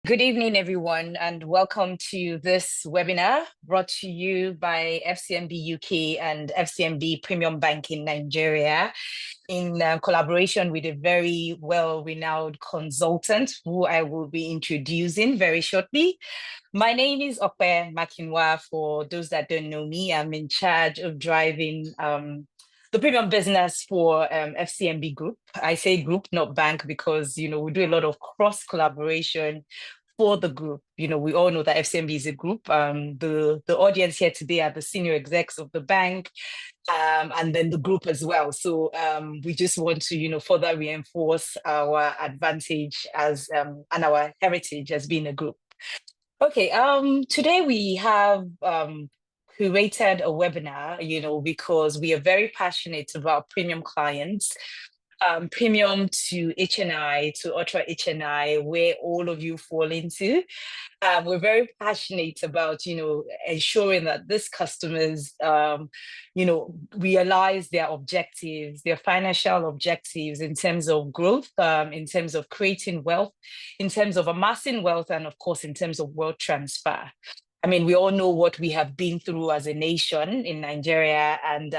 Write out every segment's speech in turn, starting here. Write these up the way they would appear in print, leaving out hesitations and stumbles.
Good evening, everyone, and welcome to this webinar brought to you by Fcmb UK and Fcmb Premium Banking Nigeria in collaboration with a very well-renowned consultant who I will be introducing very shortly. My name is Okpe Makinwa. For those that don't know me, I'm in charge of driving the premium business for Fcmb Group. I say group, not bank, because we do a lot of cross collaboration for the group. We all know that Fcmb is a group. The audience here today are the senior execs of the bank, and then the group as well. So we just want to, further reinforce our advantage as and our heritage as being a group. Okay, today we have curated a webinar, because we are very passionate about premium clients, premium to HNI, to ultra HNI, where all of you fall into. We're very passionate about, ensuring that these customers, realize their objectives, their financial objectives in terms of growth, in terms of creating wealth, in terms of amassing wealth, and of course, in terms of wealth transfer. I mean, we all know what we have been through as a nation in Nigeria, and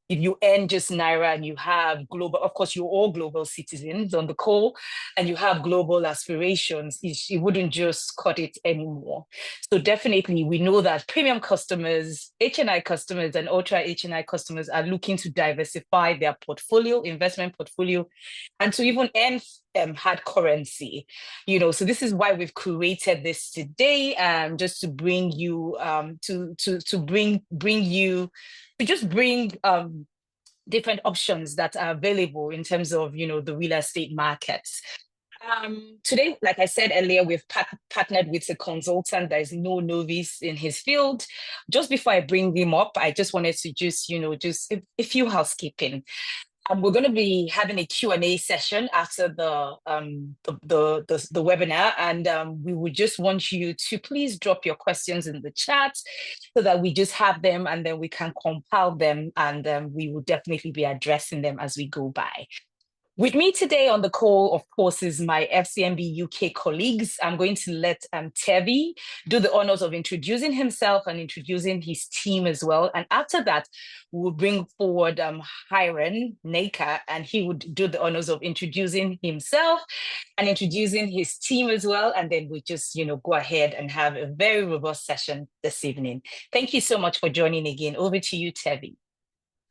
if you earn just Naira and you have global, of course, you're all global citizens on the call, and you have global aspirations, it wouldn't just cut it anymore. So definitely, we know that premium customers, HNI customers, and ultra HNI customers are looking to diversify their portfolio, investment portfolio, and to even earn hard currency. So this is why we've created this today, just to bring you bring different options that are available in terms of the real estate markets. Today, like I said earlier, we've partnered with a consultant that is no novice in his field. Just before I bring him up, I just wanted to just a few housekeeping. We're going to be having a Q&A session after the webinar, and we would just want you to please drop your questions in the chat so that we just have them, and then we can compile them, and we will definitely be addressing them as we go by. With me today on the call, of course, is my Fcmb UK colleagues. I'm going to let Tevi do the honors of introducing himself and introducing his team as well. And after that, we'll bring forward Hiren Naker, and he would do the honors of introducing himself and introducing his team as well. And then we just, go ahead and have a very robust session this evening. Thank you so much for joining again. Over to you, Tevi.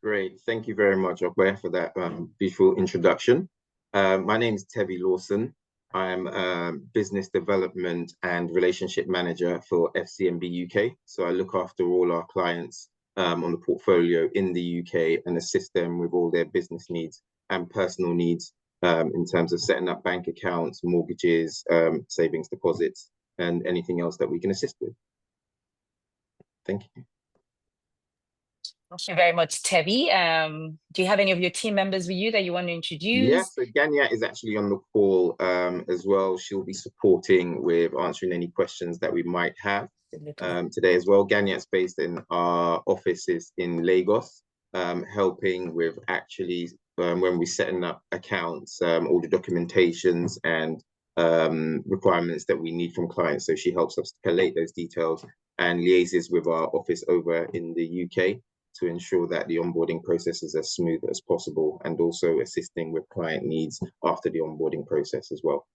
Great. Thank you very much, Okwe, for that beautiful introduction. My name is Tevi Lawson. I'm a business development and relationship manager for Fcmb UK. So I look after all our clients on the portfolio in the UK and assist them with all their business needs and personal needs in terms of setting up bank accounts, mortgages, savings, deposits, and anything else that we can assist with. Thank you. Thank you very much, Tevi. Do you have any of your team members with you that you want to introduce? Yes, so Ganya is actually on the call as well. She'll be supporting with answering any questions that we might have today as well. Ganya is based in our offices in Lagos, helping with actually when we're setting up accounts, all the documentations and requirements that we need from clients. So she helps us collate those details and liaises with our office over in the UK to ensure that the onboarding process is as smooth as possible, and also assisting with client needs after the onboarding process as well.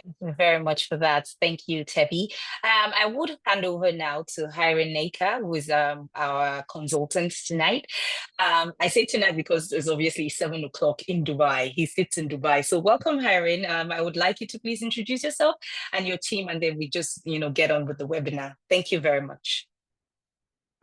Thank you very much for that. Thank you, Tevi. I would hand over now to Hiren Naker, who is our consultant tonight. I say tonight because it's obviously 7 o'clock in Dubai. He sits in Dubai. So welcome, Hiren. I would like you to please introduce yourself and your team, and then we just get on with the webinar. Thank you very much.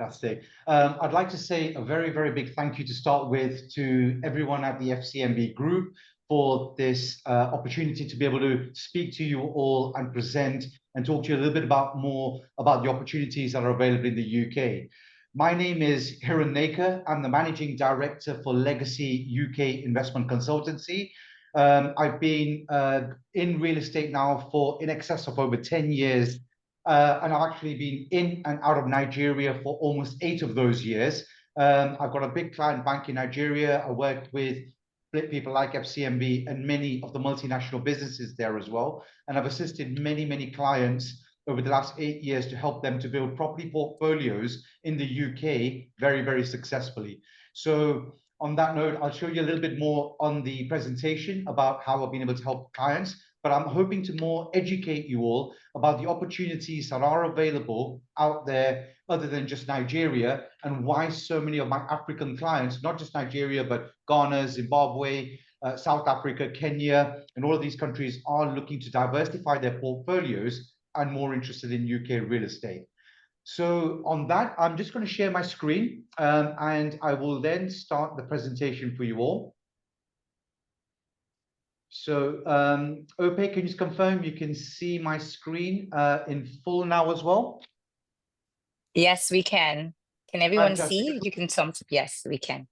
Fantastic. I'd like to say a very, very big thank you to start with to everyone at the Fcmb Group for this opportunity to be able to speak to you all and present and talk to you a little bit more about the opportunities that are available in the UK. My name is Hiren Naker. I'm the Managing Director for Legacy UK Investment Consultancy. I've been in real estate now for in excess of over 10 years. And I've actually been in and out of Nigeria for almost 8 of those years. I've got a big client bank in Nigeria. I worked with people like FCMB and many of the multinational businesses there as well. And I've assisted many, many clients over the last 8 years to help them to build property portfolios in the UK very, very successfully. So on that note, I'll show you a little bit more on the presentation about how I've been able to help clients, but I'm hoping to more educate you all about the opportunities that are available out there other than just Nigeria, and why so many of my African clients, not just Nigeria, but Ghana, Zimbabwe, South Africa, Kenya, and all of these countries are looking to diversify their portfolios and more interested in UK real estate. So on that, I'm just going to share my screen and I will then start the presentation for you all. So Ope, can you just confirm you can see my screen in full now as well? Yes, we can. Can everyone Fantastic. see? You can thumbs up. Yes, we can.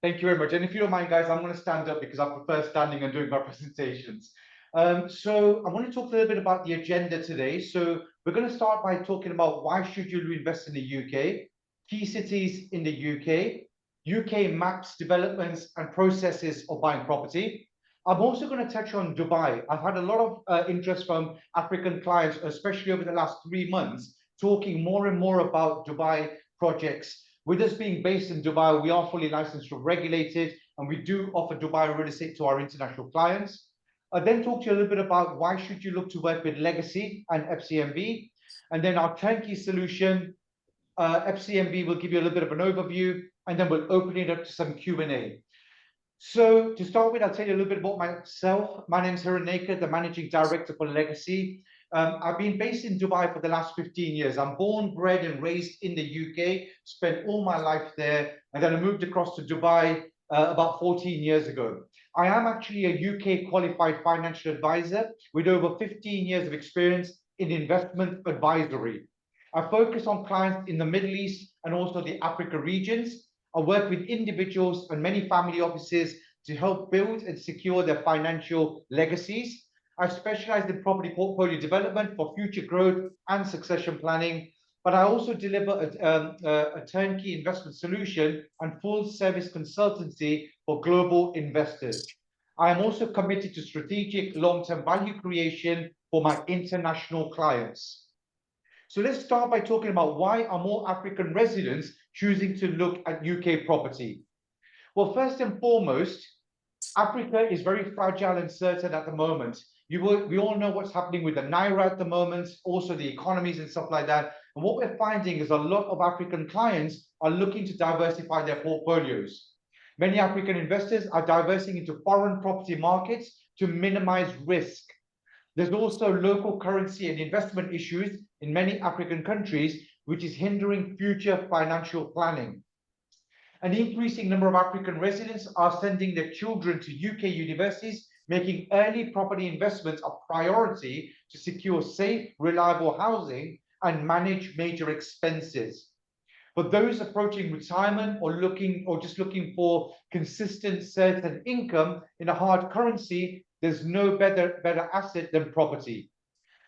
Thank you very much. And if you don't mind, guys, I'm going to stand up because I prefer standing and doing my presentations. So I want to talk a little bit about the agenda today. So we're going to start by talking about why should you invest in the UK, key cities in the UK maps, developments and processes of buying property. I'm also going to touch on Dubai. I've had a lot of interest from African clients, especially over the last 3 months, talking more and more about Dubai projects. With us being based in Dubai, we are fully licensed and regulated, and we do offer Dubai real estate to our international clients. I then talk to you a little bit about why should you look to work with Legacy and Fcmb, and then our turnkey solution. Fcmb will give you a little bit of an overview, and then we'll open it up to some Q&A. So to start with, I'll tell you a little bit about myself. My name is Hiran Naker, the Managing Director for Legacy. I've been based in Dubai for the last 15 years. I'm born, bred and raised in the UK, spent all my life there, and then I moved across to Dubai about 14 years ago. I am actually a UK qualified financial advisor with over 15 years of experience in investment advisory. I focus on clients in the Middle East and also the Africa regions. I work with individuals and many family offices to help build and secure their financial legacies. I specialize in property portfolio development for future growth and succession planning, but I also deliver a turnkey investment solution and full service consultancy for global investors. I am also committed to strategic long-term value creation for my international clients. So let's start by talking about why are more African residents choosing to look at UK property? Well, first and foremost, Africa is very fragile and uncertain at the moment. We all know what's happening with the Naira at the moment, also the economies and stuff like that. And what we're finding is a lot of African clients are looking to diversify their portfolios. Many African investors are diversing into foreign property markets to minimize risk. There's also local currency and investment issues in many African countries, which is hindering future financial planning. An increasing number of African residents are sending their children to UK universities, making early property investments a priority to secure safe, reliable housing and manage major expenses. For those approaching retirement or just looking for consistent, certain income in a hard currency, there's no better asset than property.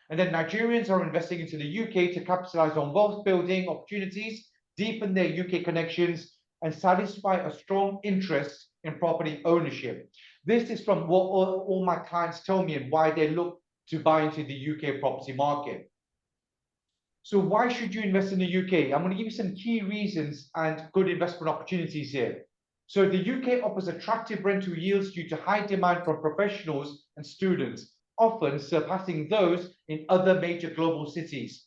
And then Nigerians are investing into the UK to capitalize on wealth building opportunities, deepen their UK connections, and satisfy a strong interest in property ownership. This is from what all my clients tell me and why they look to buy into the UK property market. So why should you invest in the UK? I'm going to give you some key reasons and good investment opportunities here. So the UK offers attractive rental yields due to high demand from professionals and students, often surpassing those in other major global cities.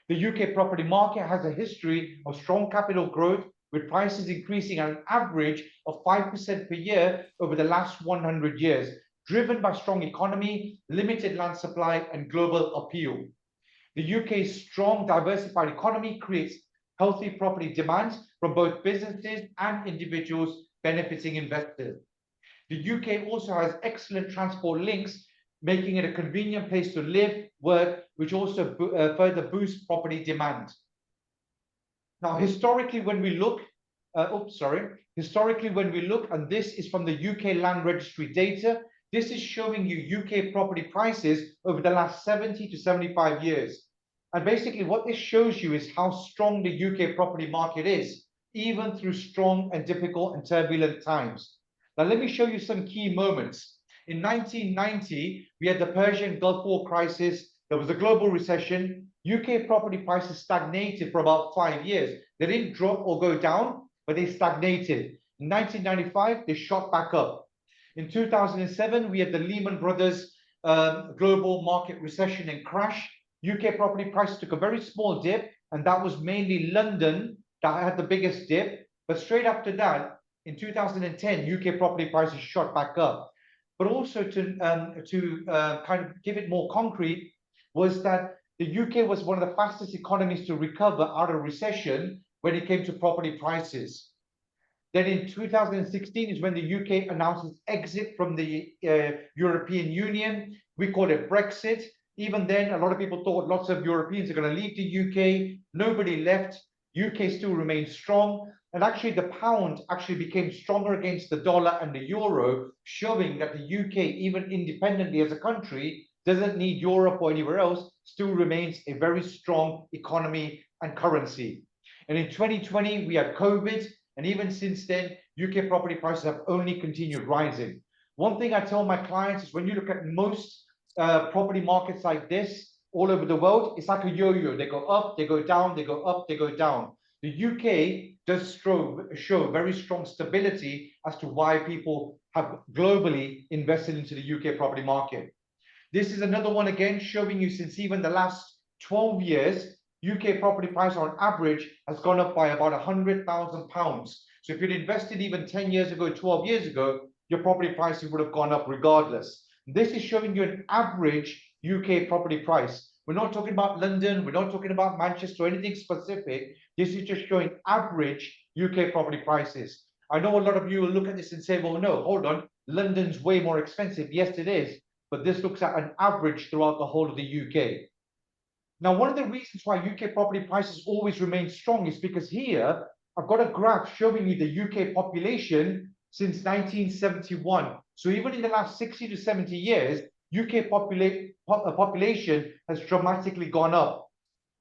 The UK property market has a history of strong capital growth, with prices increasing at an average of 5% per year over the last 100 years, driven by strong economy, limited land supply, and global appeal. The UK's strong, diversified economy creates healthy property demand from both businesses and individuals, benefiting investors. The UK also has excellent transport links, making it a convenient place to live, work, which also further boosts property demand. Now, historically, when we look, and this is from the UK Land Registry data, this is showing you UK property prices over the last 70 to 75 years. And basically what this shows you is how strong the UK property market is, even through strong and difficult and turbulent times. Now, let me show you some key moments. In 1990, we had the Persian Gulf War crisis. There was a global recession. UK property prices stagnated for about 5 years. They didn't drop or go down, but they stagnated. In 1995, they shot back up. In 2007, we had the Lehman Brothers global market recession and crash. UK property prices took a very small dip, and that was mainly London that had the biggest dip. But straight after that, in 2010, UK property prices shot back up. But also to kind of give it more concrete, was that the UK was one of the fastest economies to recover out of recession when it came to property prices. Then in 2016 is when the UK announced its exit from the European Union. We called it Brexit. Even then, a lot of people thought lots of Europeans are going to leave the UK. Nobody left. UK still remains strong. And actually, the pound actually became stronger against the dollar and the euro, showing that the UK, even independently as a country, doesn't need Europe or anywhere else, still remains a very strong economy and currency. And in 2020, we had COVID. And even since then, UK property prices have only continued rising. One thing I tell my clients is when you look at most property markets like this all over the world, it's like a yo-yo. They go up, they go down, they go up, they go down. The UK does show very strong stability as to why people have globally invested into the UK property market. This is another one again showing you since even the last 12 years, UK property price on average has gone up by about £100,000. So if you'd invested even 10 years ago, 12 years ago, your property prices would have gone up regardless. This is showing you an average UK property price. We're not talking about London, we're not talking about Manchester or anything specific. This is just showing average UK property prices. I know a lot of you will look at this and say, well, no, hold on, London's way more expensive. Yes, it is. But this looks at an average throughout the whole of the UK. Now, one of the reasons why UK property prices always remain strong is because here, I've got a graph showing you the UK population since 1971. So even in the last 60 to 70 years, UK population has dramatically gone up.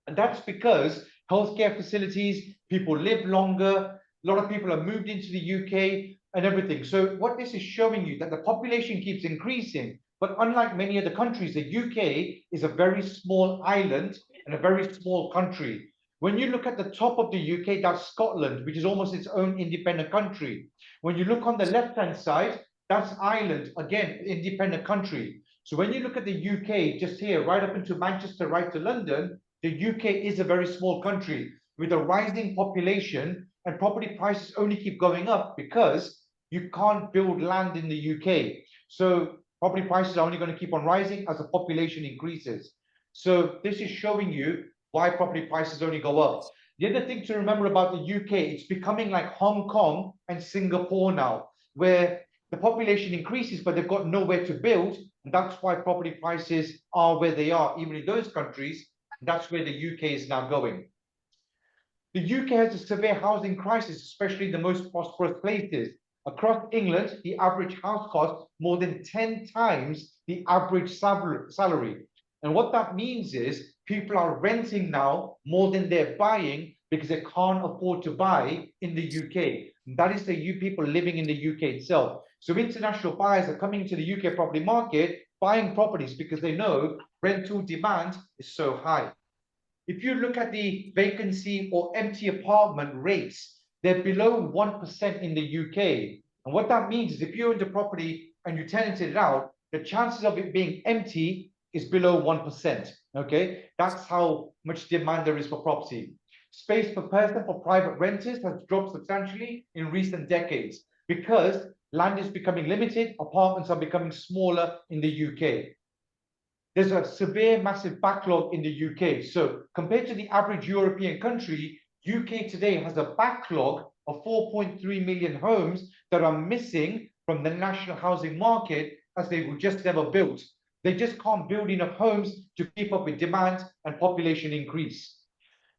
And that's because healthcare facilities, people live longer, a lot of people have moved into the UK and everything. So what this is showing you that the population keeps increasing. But unlike many other countries, the UK is a very small island and a very small country. When you look at the top of the UK, that's Scotland, which is almost its own independent country. When you look on the left-hand side, that's Ireland, again, independent country. So when you look at the UK, just here, right up into Manchester, right to London, the UK is a very small country with a rising population, and property prices only keep going up because you can't build land in the UK. So property prices are only going to keep on rising as the population increases. So this is showing you why property prices only go up. The other thing to remember about the UK, it's becoming like Hong Kong and Singapore now, where the population increases, but they've got nowhere to build. And that's why property prices are where they are, even in those countries. That's where the UK is now going. The UK has a severe housing crisis, especially in the most prosperous places. Across England, the average house costs more than 10 times the average salary. And what that means is people are renting now more than they're buying because they can't afford to buy in the UK. And that is the people living in the UK itself. So international buyers are coming into the UK property market, buying properties because they know rental demand is so high. If you look at the vacancy or empty apartment rates, they're below 1% in the UK. And what that means is if you own the property and you tenanted it out, the chances of it being empty is below 1%. Okay, that's how much demand there is for property. Space per person for private renters has dropped substantially in recent decades because land is becoming limited, apartments are becoming smaller in the UK. There's a severe, massive backlog in the UK. So compared to the average European country, UK today has a backlog of 4.3 million homes that are missing from the national housing market as they were just never built. They just can't build enough homes to keep up with demand and population increase.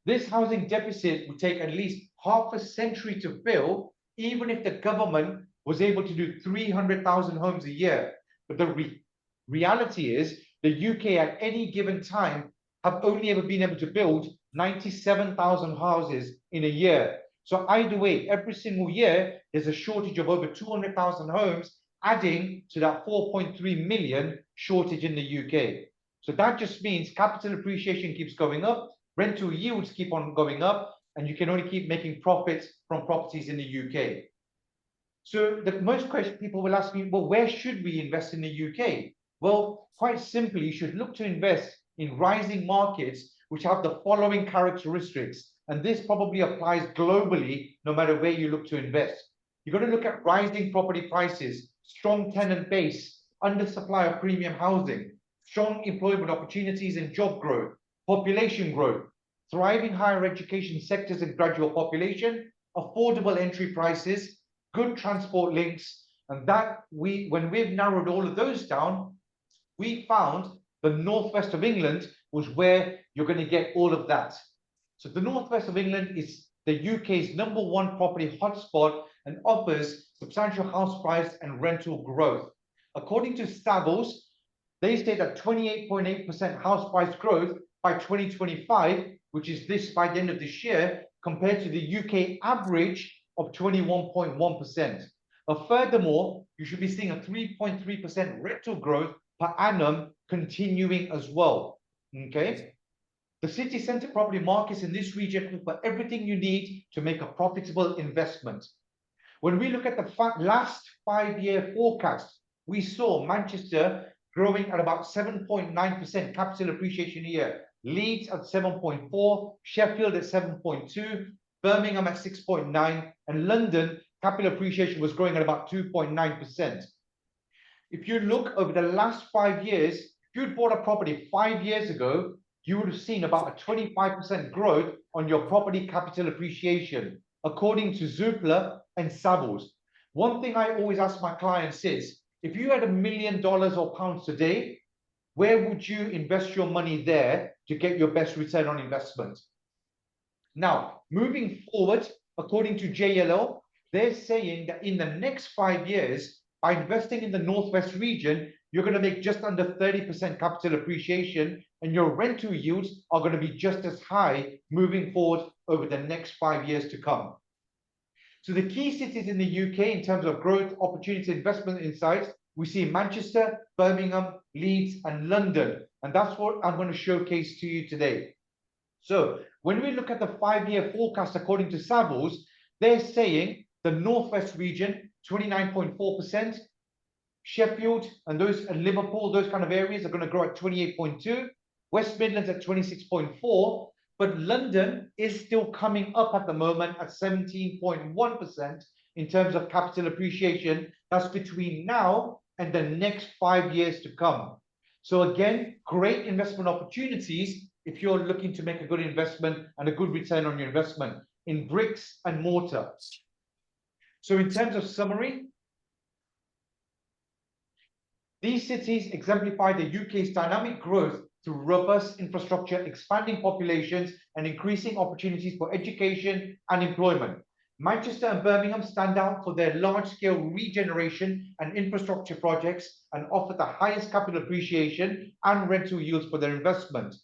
This housing deficit would take at least half a century to fill, even if the government was able to do 300,000 homes a year. But the reality is the UK at any given time have only ever been able to build 97,000 houses in a year. So either way, every single year, there's a shortage of over 200,000 homes, adding to that 4.3 million shortage in the UK. So that just means capital appreciation keeps going up, rental yields keep on going up, and you can only keep making profits from properties in the UK. So the most question people will ask me, well, where should we invest in the UK? Well, quite simply, you should look to invest in rising markets which have the following characteristics. And this probably applies globally, no matter where you look to invest. You've got to look at rising property prices, strong tenant base, undersupply of premium housing, strong employment opportunities and job growth, population growth, thriving higher education sectors and graduate population, affordable entry prices, good transport links, and that when we've narrowed all of those down, we found the northwest of England was where you're going to get all of that. So the northwest of England is the UK's #1 property hotspot and offers substantial house price and rental growth. According to Savills, they state that 28.8% house price growth by 2025, which is this by the end of this year, compared to the UK average of 21.1%. But furthermore, you should be seeing a 3.3% rental growth per annum continuing as well. Okay. The city centre property markets in this region offer everything you need to make a profitable investment. When we look at the last 5-year forecast, we saw Manchester growing at about 7.9% capital appreciation a year, Leeds at 7.4%, Sheffield at 7.2%, Birmingham at 6.9%, and London capital appreciation was growing at about 2.9%. If you look over the last 5 years, if you'd bought a property 5 years ago, you would have seen about a 25% growth on your property capital appreciation, according to Zoopla and Savills. One thing I always ask my clients is, if you had $1 million or pounds today, where would you invest your money there to get your best return on investment? Now, moving forward, according to JLL, they're saying that in the next 5 years, by investing in the Northwest region, you're going to make just under 30% capital appreciation, and your rental yields are going to be just as high moving forward over the next 5 years to come. So the key cities in the UK in terms of growth, opportunity, investment insights, we see Manchester, Birmingham, Leeds, and London. And that's what I'm going to showcase to you today. So when we look at the 5-year forecast, according to Savills, they're saying the Northwest region, 29.4%, Sheffield and Liverpool, those kind of areas are going to grow at 28.2%, West Midlands at 26.4%, but London is still coming up at the moment at 17.1% in terms of capital appreciation. That's between now and the next 5 years to come. So again, great investment opportunities if you're looking to make a good investment and a good return on your investment in bricks and mortar. So in terms of summary, these cities exemplify the UK's dynamic growth through robust infrastructure, expanding populations, and increasing opportunities for education and employment. Manchester and Birmingham stand out for their large-scale regeneration and infrastructure projects and offer the highest capital appreciation and rental yields for their investment.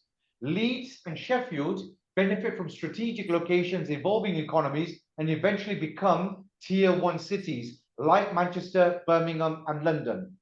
Leeds and Sheffield benefit from strategic locations, evolving economies, and eventually become Tier 1 cities like Manchester, Birmingham, and London.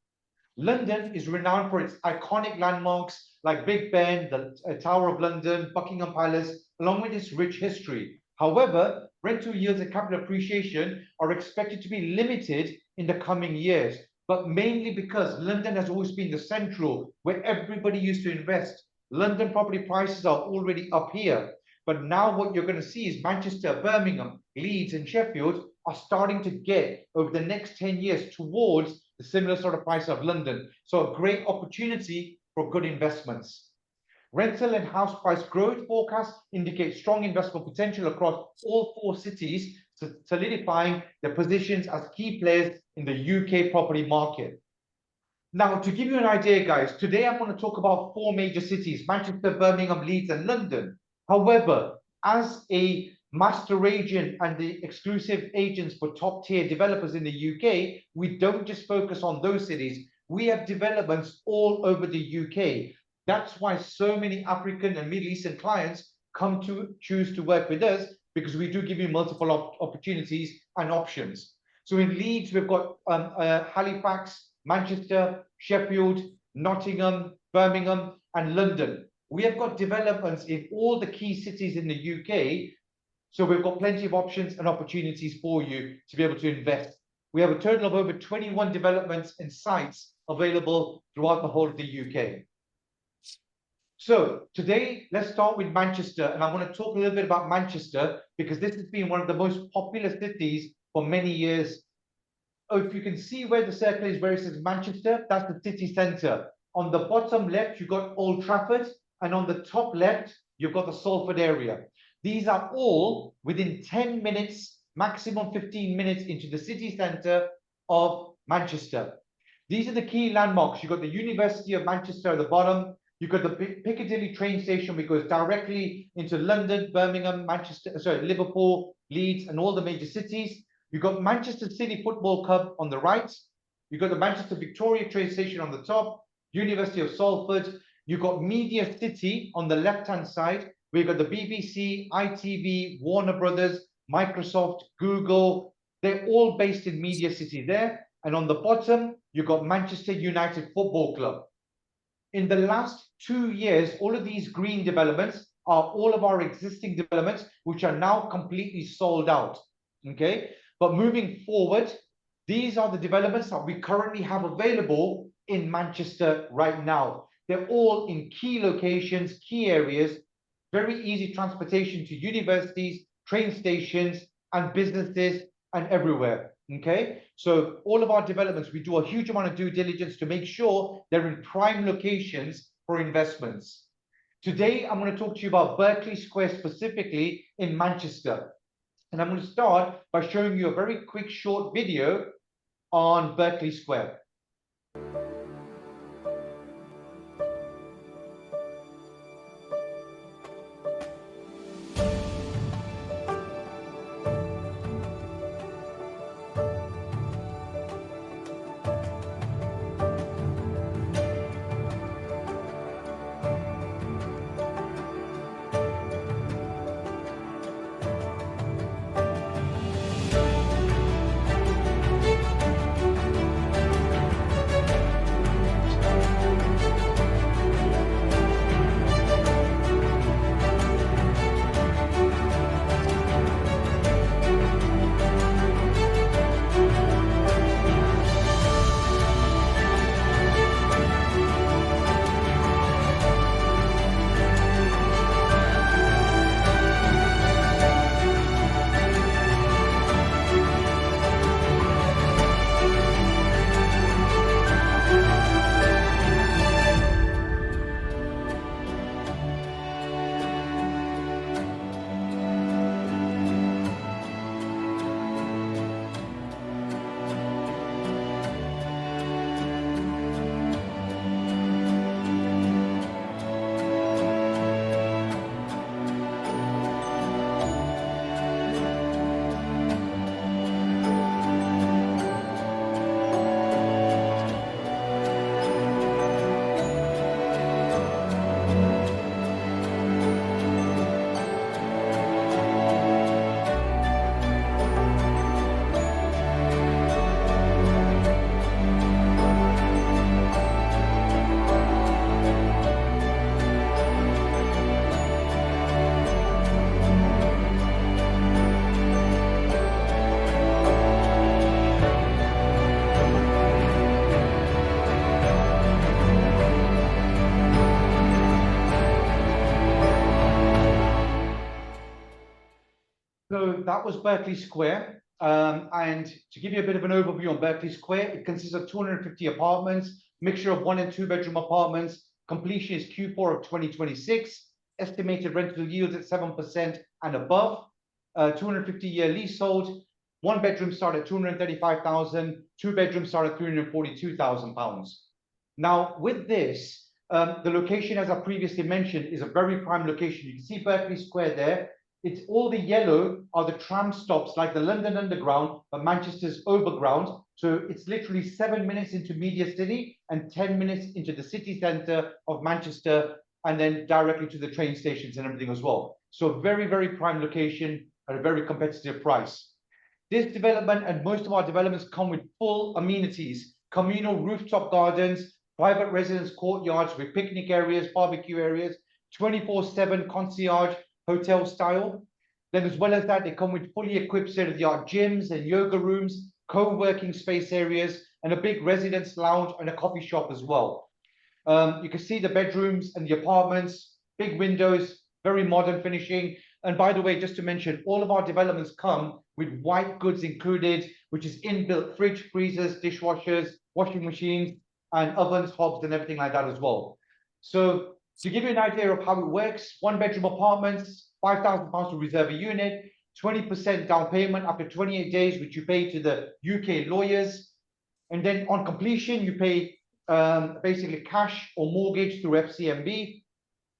London is renowned for its iconic landmarks like Big Ben, the Tower of London, Buckingham Palace, along with its rich history. However, rental yields and capital appreciation are expected to be limited in the coming years, but mainly because London has always been the central where everybody used to invest. London property prices are already up here, but now what you're going to see is Manchester, Birmingham, Leeds, and Sheffield are starting to get over the next 10 years towards the similar sort of price of London. So a great opportunity for good investments. Rental and house price growth forecasts indicate strong investment potential across all 4 cities, solidifying their positions as key players in the UK property market. Now, to give you an idea, guys, today I'm going to talk about 4 major cities, Manchester, Birmingham, Leeds, and London. However, as a master agent and the exclusive agents for top-tier developers in the UK, we don't just focus on those cities. We have developments all over the UK. That's why so many African and Middle Eastern clients come to choose to work with us, because we do give you multiple opportunities and options. So in Leeds, we've got Halifax, Manchester, Sheffield, Nottingham, Birmingham, and London. We have got developments in all the key cities in the UK. So we've got plenty of options and opportunities for you to be able to invest. We have a total of over 21 developments and sites available throughout the whole of the UK. So today, let's start with Manchester. And I want to talk a little bit about Manchester because this has been one of the most popular cities for many years. Oh, if you can see where the circle is, where it says Manchester, that's the city centre. On the bottom left, you've got Old Trafford. And on the top left, you've got the Salford area. These are all within 10 minutes, maximum 15 minutes into the city centre of Manchester. These are the key landmarks. You've got the University of Manchester at the bottom. You've got the Piccadilly train station, which goes directly into London, Birmingham, Liverpool, Leeds, and all the major cities. You've got Manchester City Football Club on the right. You've got the Manchester Victoria train station on the top, University of Salford. You've got Media City on the left-hand side. We've got the BBC, ITV, Warner Brothers, Microsoft, Google. They're all based in Media City there. And on the bottom, you've got Manchester United Football Club. In the last 2 years, all of these green developments are all of our existing developments, which are now completely sold out. Okay, but moving forward, these are the developments that we currently have available in Manchester right now. They're all in key locations, key areas, very easy transportation to universities, train stations, and businesses, and everywhere. Okay, so all of our developments, we do a huge amount of due diligence to make sure they're in prime locations for investments. Today, I'm going to talk to you about Berkeley Square specifically in Manchester. And I'm going to start by showing you a very quick short video on Berkeley Square. So that was Berkeley Square. And to give you a bit of an overview on Berkeley Square, it consists of 250 apartments, mixture of 1 and 2 bedroom apartments. Completion is Q4 of 2026. Estimated rental yields at 7% and above. 250-year leasehold. 1 bedroom start at 235,000. 2 bedrooms start at 342,000 pounds. Now, with this, the location, as I previously mentioned, is a very prime location. You can see Berkeley Square there. It's all the yellow are the tram stops like the London Underground, but Manchester's Overground. So it's literally 7 minutes into Media City and 10 minutes into the city centre of Manchester, and then directly to the train stations and everything as well. So very, very prime location, at a very competitive price. This development and most of our developments come with full amenities, communal rooftop gardens, private residence courtyards with picnic areas, barbecue areas, 24/7 concierge hotel style. Then as well as that, they come with fully equipped state-of-the-art gyms and yoga rooms, co-working space areas, and a big residence lounge and a coffee shop as well. You can see the bedrooms and the apartments, big windows, very modern finishing. And by the way, just to mention, all of our developments come with white goods included, which is inbuilt fridge, freezers, dishwashers, washing machines, and ovens, hobs, and everything like that as well. So to give you an idea of how it works, one-bedroom apartments, £5,000 to reserve a unit, 20% down payment after 28 days, which you pay to the UK lawyers. And then on completion, you pay basically cash or mortgage through Fcmb.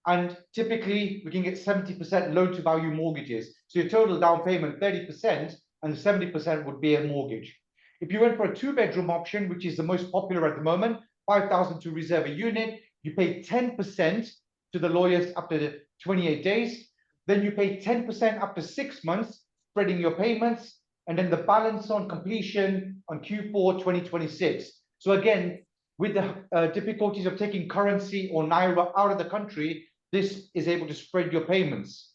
And typically, we can get 70% loan-to-value mortgages. So your total down payment, 30%, and 70% would be a mortgage. If you went for a two-bedroom option, which is the most popular at the moment, 5,000 to reserve a unit, you pay 10% to the lawyers after the 28 days. Then you pay 10% after 6 months, spreading your payments, and then the balance on completion on Q4 2026. So again, with the difficulties of taking currency or Naira out of the country, this is able to spread your payments.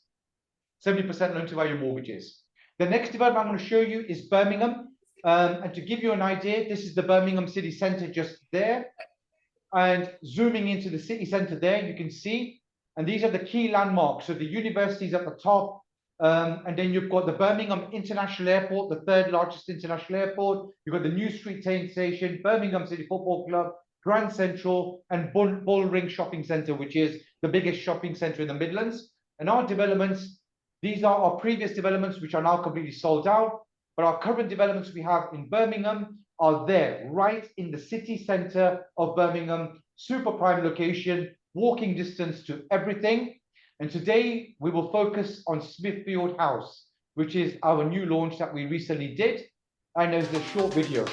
70% loan to value mortgages. The next development I'm going to show you is Birmingham. And to give you an idea, this is the Birmingham city centre just there. And zooming into the city centre there, you can see, and these are the key landmarks. So the university's at the top, and then you've got the Birmingham International Airport, the third largest international airport. You've got the New Street train station, Birmingham City Football Club, Grand Central, and Bullring Shopping Centre, which is the biggest shopping centre in the Midlands. And our developments, these are our previous developments, which are now completely sold out. But our current developments we have in Birmingham are there, right in the city centre of Birmingham, super prime location, walking distance to everything. And today we will focus on Smithfield House, which is our new launch that we recently did. And there's a short video.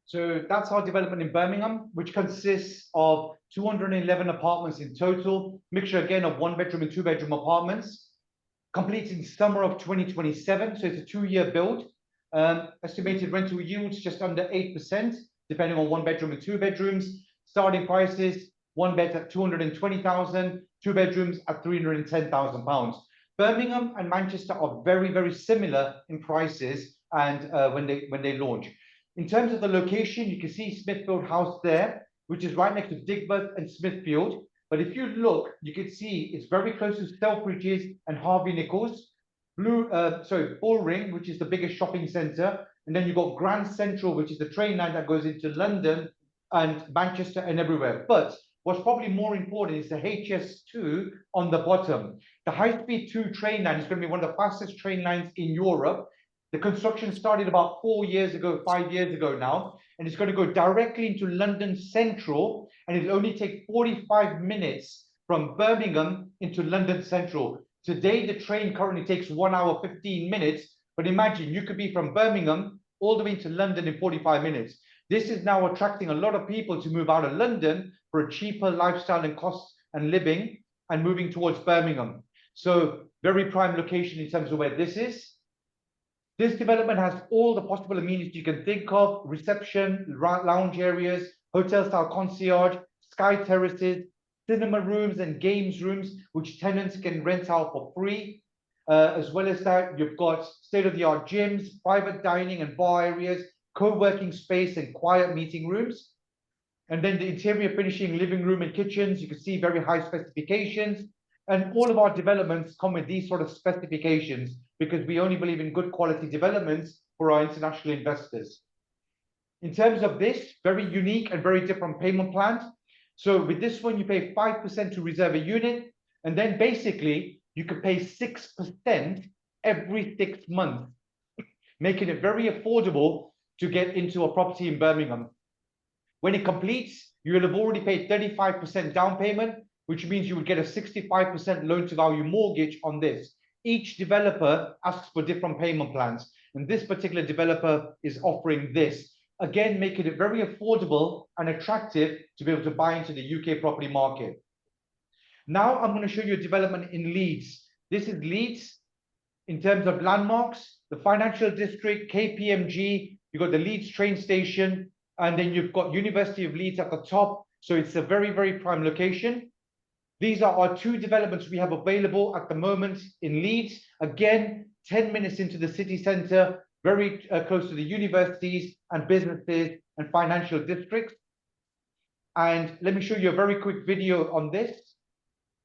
So that's our development in Birmingham, which consists of 211 apartments in total, mixture again of one-bedroom and two-bedroom apartments, completing summer of 2027. So it's a 2-year build. Estimated rental yields just under 8%, depending on one bedroom and two bedrooms. Starting prices, one bed at 220,000, two bedrooms at £310,000. Birmingham and Manchester are very, very similar in prices and when they launch. In terms of the location, you can see Smithfield House there, which is right next to Digbeth and Smithfield. But if you look, you can see it's very close to Selfridges and Harvey Nichols. Bullring, which is the biggest shopping centre. And then you've got Grand Central, which is the train line that goes into London and Manchester and everywhere. But what's probably more important is the HS2 on the bottom. The high-speed 2 train line is going to be one of the fastest train lines in Europe. The construction started about 5 years ago now, and it's going to go directly into London Central, and it'll only take 45 minutes from Birmingham into London Central. Today, the train currently takes 1 hour, 15 minutes, but imagine you could be from Birmingham all the way to London in 45 minutes. This is now attracting a lot of people to move out of London for a cheaper lifestyle and cost and living, and moving towards Birmingham. So very prime location in terms of where this is. This development has all the possible amenities you can think of: reception, lounge areas, hotel-style concierge, sky terraces, cinema rooms and games rooms, which tenants can rent out for free. As well as that, you've got state-of-the-art gyms, private dining and bar areas, co-working space and quiet meeting rooms. And then the interior finishing, living room and kitchens, you can see very high specifications. And all of our developments come with these sort of specifications because we only believe in good quality developments for our international investors. In terms of this, very unique and very different payment plans. So with this one, you pay 5% to reserve a unit, and then basically you can pay 6% every 6 months, making it very affordable to get into a property in Birmingham. When it completes, you will have already paid 35% down payment, which means you would get a 65% loan to value mortgage on this. Each developer asks for different payment plans, and this particular developer is offering this, again, making it very affordable and attractive to be able to buy into the UK property market. Now I'm going to show you a development in Leeds. This is Leeds in terms of landmarks, the financial district, KPMG, you've got the Leeds train station, and then you've got University of Leeds at the top. So it's a very, very prime location. These are our two developments we have available at the moment in Leeds. Again, 10 minutes into the city centre, very close to the universities and businesses and financial districts. And let me show you a very quick video on this.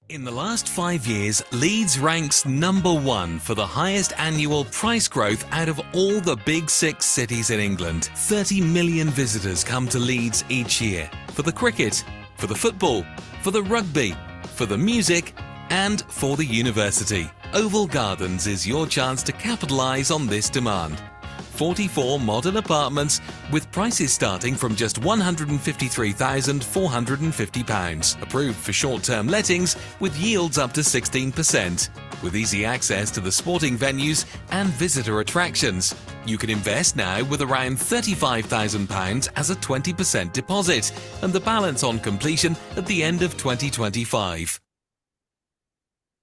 In the last 5 years, Leeds ranks #1 for the highest annual price growth out of all the big 6 cities in England. 30 million visitors come to Leeds each year for the cricket, for the football, for the rugby, for the music, and for the university. Oval Gardens is your chance to capitalise on this demand. 44 modern apartments with prices starting from just £153,450, approved for short-term lettings with yields up to 16%, with easy access to the sporting venues and visitor attractions. You can invest now with around £35,000 as a 20% deposit and the balance on completion at the end of 2025.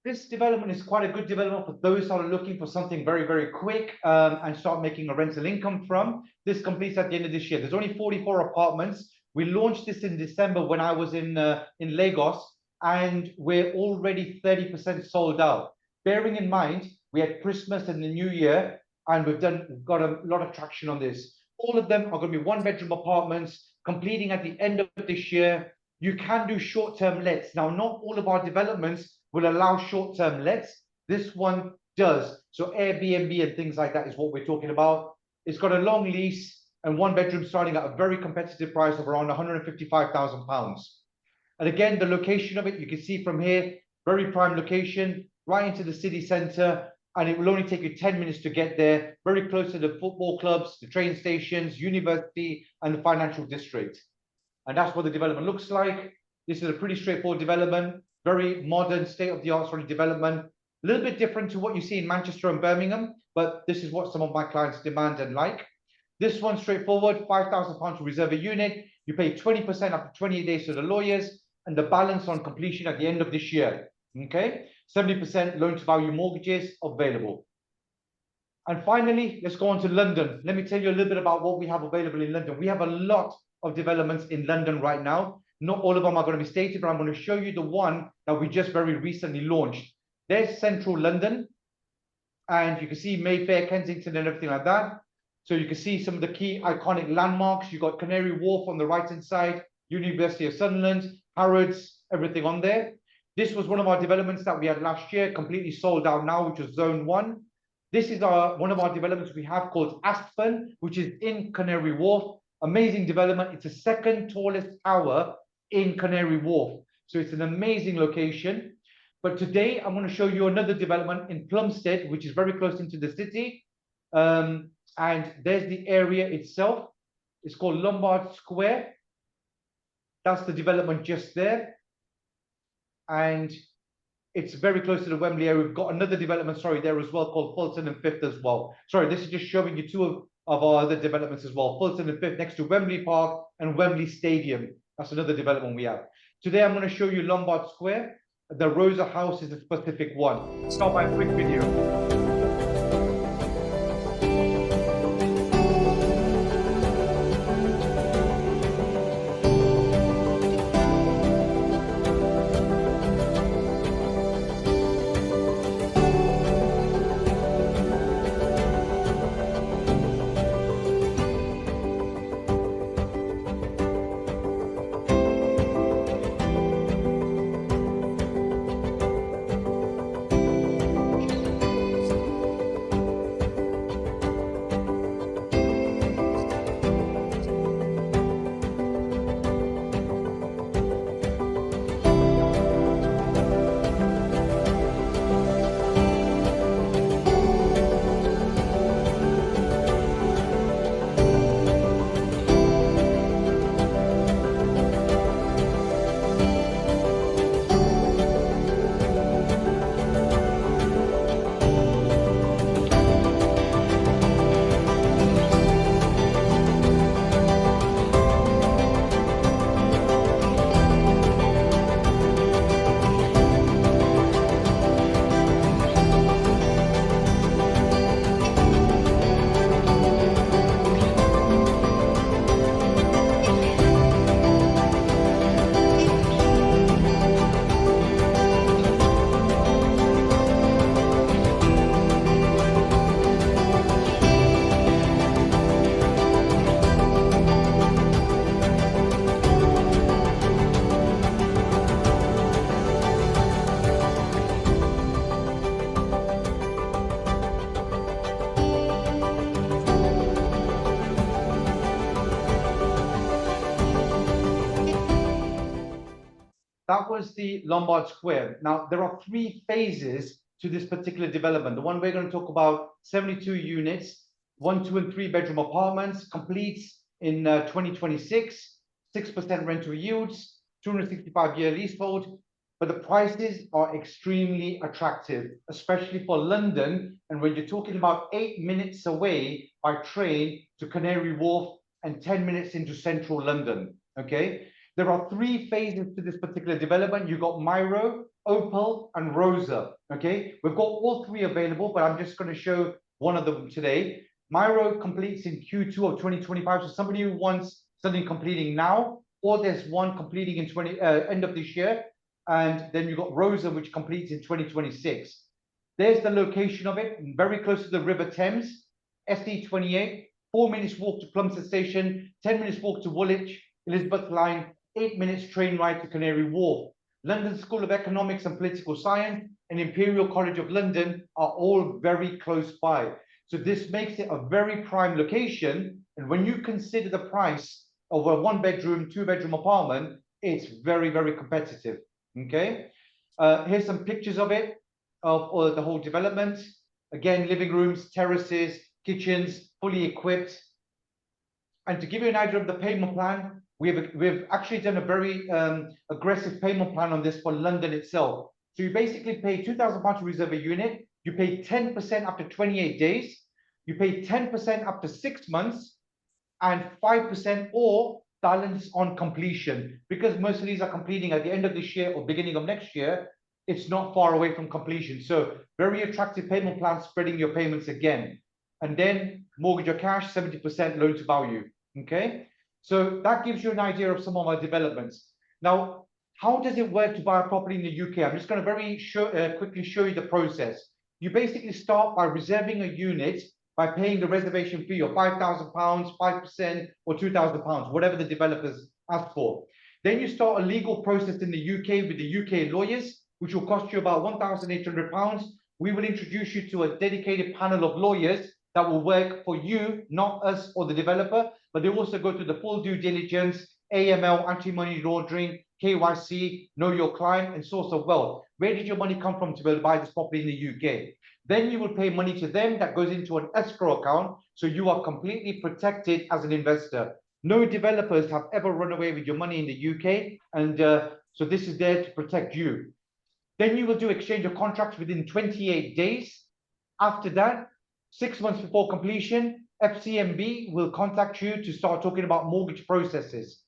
This development is quite a good development for those that are looking for something very, very quick and start making a rental income from. This completes at the end of this year. There's only 44 apartments. We launched this in December when I was in Lagos, and we're already 30% sold out. Bearing in mind, we had Christmas and the New Year, and we've got a lot of traction on this. All of them are going to be one-bedroom apartments, completing at the end of this year. You can do short-term lets. Now, not all of our developments will allow short-term lets. This one does. So Airbnb and things like that is what we're talking about. It's got a long lease and one bedroom starting at a very competitive price of around £155,000. And again, the location of it, you can see from here, very prime location, right into the city centre, and it will only take you 10 minutes to get there, very close to the football clubs, the train stations, university, and the financial district. And that's what the development looks like. This is a pretty straightforward development, very modern, state-of-the-art sort of development. A little bit different to what you see in Manchester and Birmingham, but this is what some of my clients demand and like. This one, straightforward, £5,000 to reserve a unit. You pay 20% after 28 days to the lawyers, and the balance on completion at the end of this year. Okay, 70% loan-to-value mortgages available. And finally, let's go on to London. Let me tell you a little bit about what we have available in London. We have a lot of developments in London right now. Not all of them are going to be stated, but I'm going to show you the one that we just very recently launched. There's central London, and you can see Mayfair, Kensington, and everything like that. So you can see some of the key iconic landmarks. You've got Canary Wharf on the right-hand side, University of Sunderland, Harrods, everything on there. This was one of our developments that we had last year, completely sold out now, which was Zone 1. This is one of our developments we have called Aspen, which is in Canary Wharf. Amazing development. It's the second tallest tower in Canary Wharf. So it's an amazing location. But today I'm going to show you another development in Plumstead, which is very close into the city. And there's the area itself. It's called Lombard Square. That's the development just there. And it's very close to the Wembley area. We've got another development, sorry, there as well, called Fulton and Fifth as well. Sorry, this is just showing you two of of our other developments as well. Fulton and Fifth next to Wembley Park and Wembley Stadium. That's another development we have. Today I'm going to show you Lombard Square. The Rosa House is a specific one. Start by a quick video. That was the Lombard Square. Now, there are 3 phases to this particular development. The one we're going to talk about, 72 units, 1, 2, and 3 bedroom apartments, completes in 2026, 6% rental yields, 265-year leasehold. But the prices are extremely attractive, especially for London. And when you're talking about 8 minutes away by train to Canary Wharf and 10 minutes into central London, okay? There are 3 phases to this particular development. You've got Myro, Opal, and Rosa, okay? We've got all 3 available, but I'm just going to show one of them today. Myro completes in Q2 of 2025. So somebody who wants something completing now, or there's one completing in end of this year. And then you've got Rosa, which completes in 2026. There's the location of it, very close to the River Thames, SE28, 4 minutes walk to Plumstead Station, 10 minutes walk to Woolwich, Elizabeth Line, 8 minutes train ride to Canary Wharf. London School of Economics and Political Science and Imperial College of London are all very close by. So this makes it a very prime location. And when you consider the price of a 1-bedroom, 2-bedroom apartment, it's very, very competitive. Okay. Here's some pictures of it, of the whole development. Again, living rooms, terraces, kitchens, fully equipped. And to give you an idea of the payment plan, we've actually done a very aggressive payment plan on this for London itself. So you basically pay £2,000 to reserve a unit. You pay 10% up to 28 days. You pay 10% up to 6 months, and 5% or balance on completion. Because most of these are completing at the end of this year or beginning of next year, it's not far away from completion. So very attractive payment plan, spreading your payments again. And then mortgage or cash, 70% loan to value. Okay. So that gives you an idea of some of our developments. Now, how does it work to buy a property in the UK? I'm just going to very quickly show you the process. You basically start by reserving a unit by paying the reservation fee of £5,000, 5%, or £2,000, whatever the developers ask for. Then you start a legal process in the UK with the UK lawyers, which will cost you about £1,800. We will introduce you to a dedicated panel of lawyers that will work for you, not us or the developer, but they also go through the full due diligence, AML, anti-money laundering, KYC, know your client, and source of wealth. Where did your money come from to be able to buy this property in the UK? Then you will pay money to them that goes into an escrow account, so you are completely protected as an investor. No developers have ever run away with your money in the UK, and so this is there to protect you. Then you will do exchange of contracts within 28 days. After that, 6 months before completion, FCMB will contact you to start talking about mortgage processes.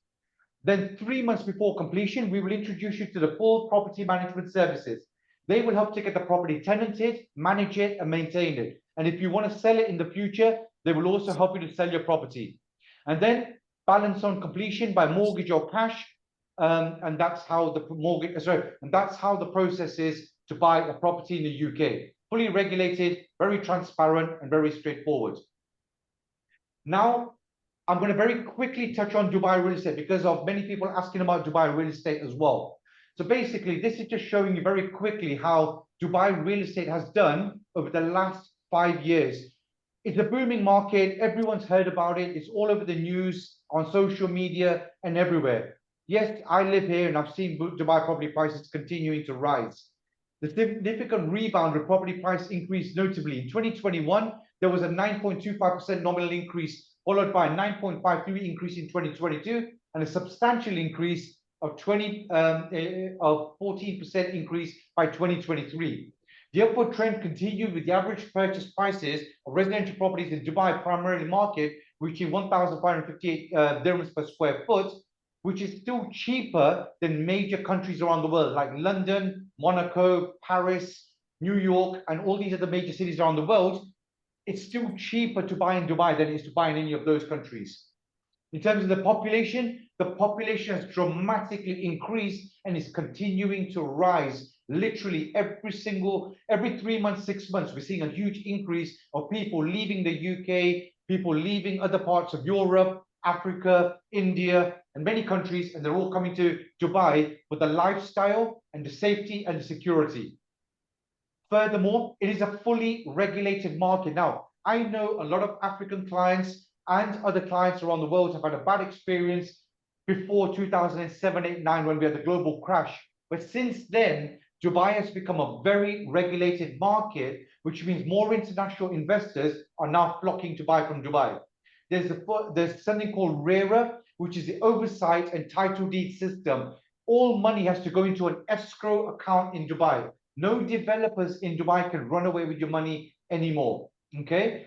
Then 3 months before completion, we will introduce you to the full property management services. They will help to get the property tenanted, manage it, and maintain it. And if you want to sell it in the future, they will also help you to sell your property. And then balance on completion by mortgage or cash. And that's how the that's how the process is to buy a property in the UK. Fully regulated, very transparent, and very straightforward. Now, I'm going to very quickly touch on Dubai real estate because of many people asking about Dubai real estate as well. So basically, this is just showing you very quickly how Dubai real estate has done over the last 5 years. It's a booming market. Everyone's heard about it. It's all over the news, on social media, and everywhere. Yes, I live here and I've seen Dubai property prices continuing to rise. The significant rebound of property price increase notably in 2021, there was a 9.25% nominal increase, followed by a 9.53% increase in 2022, and a substantial increase of 14% increase by 2023. The upward trend continued with the average purchase prices of residential properties in Dubai primarily market reaching 1,558 dirhams per square foot, which is still cheaper than major countries around the world like London, Monaco, Paris, New York, and all these other major cities around the world. It's still cheaper to buy in Dubai than it is to buy in any of those countries. In terms of the population has dramatically increased and is continuing to rise. Literally every 3 months, 6 months, we're seeing a huge increase of people leaving the UK, people leaving other parts of Europe, Africa, India, and many countries, and they're all coming to Dubai for the lifestyle and the safety and the security. Furthermore, it is a fully regulated market. Now, I know a lot of African clients and other clients around the world have had a bad experience before 2007, 8, 9, when we had the global crash. But since then, Dubai has become a very regulated market, which means more international investors are now flocking to buy from Dubai. There's something called RERA, which is the oversight and title deed system. All money has to go into an escrow account in Dubai. No developers in Dubai can run away with your money anymore, okay?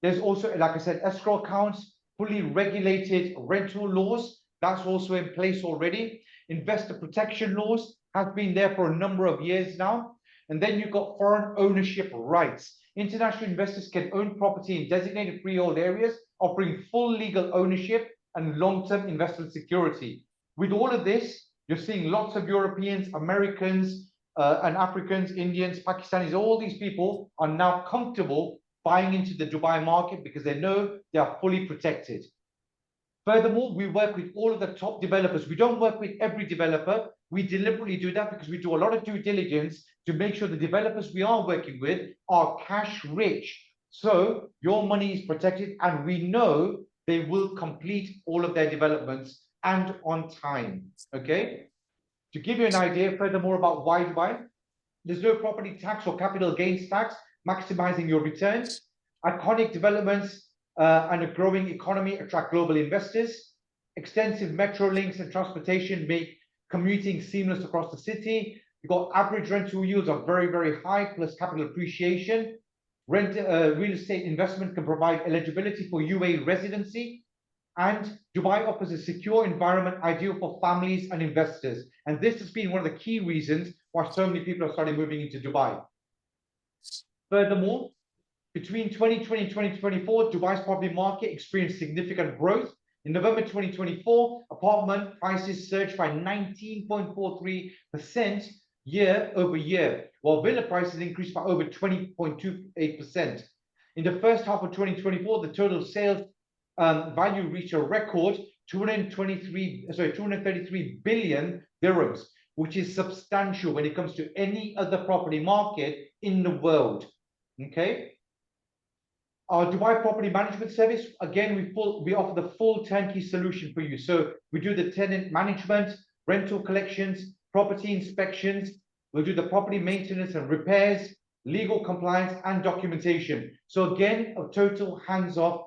There's also, like I said, escrow accounts, fully regulated rental laws. That's also in place already. Investor protection laws have been there for a number of years now. And then you've got foreign ownership rights. International investors can own property in designated freehold areas, offering full legal ownership and long-term investment security. With all of this, you're seeing lots of Europeans, Americans, and Africans, Indians, Pakistanis, all these people are now comfortable buying into the Dubai market because they know they are fully protected. Furthermore, we work with all of the top developers. We don't work with every developer. We deliberately do that because we do a lot of due diligence to make sure the developers we are working with are cash rich. So your money is protected and we know they will complete all of their developments and on time, okay? To give you an idea furthermore about why Dubai, there's no property tax or capital gains tax, maximizing your returns. Iconic developments and a growing economy attract global investors. Extensive metro links and transportation make commuting seamless across the city. You've got average rental yields are very, very high, plus capital appreciation. Real estate investment can provide eligibility for UAE residency. And Dubai offers a secure environment ideal for families and investors. And this has been one of the key reasons why so many people are starting moving into Dubai. Furthermore, between 2020 and 2024, Dubai's property market experienced significant growth. In November 2024, apartment prices surged by 19.43% year over year, while villa prices increased by over 20.28%. In the first half of 2024, the total sales value reached a record 233 billion dirhams, which is substantial when it comes to any other property market in the world. Okay. Our Dubai property management service, again, we offer the full turnkey solution for you. So we do the tenant management, rental collections, property inspections. We'll do the property maintenance and repairs, legal compliance, and documentation. So again, a total hands-off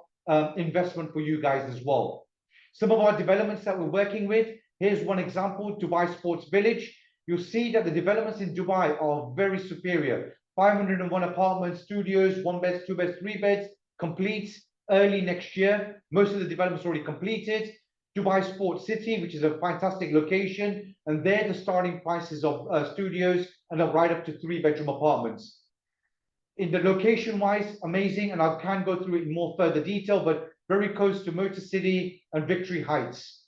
investment for you guys as well. Some of our developments that we're working with, here's one example, Dubai Sports Village. You'll see that the developments in Dubai are very superior. 501 apartments, studios, 1 beds, 2 beds, 3 beds, complete early next year. Most of the developments already completed. Dubai Sports City, which is a fantastic location, and there the starting prices of studios and are right up to 3-bedroom apartments. In the location-wise, amazing, and I can go through it in more further detail, but very close to Motor City and Victory Heights.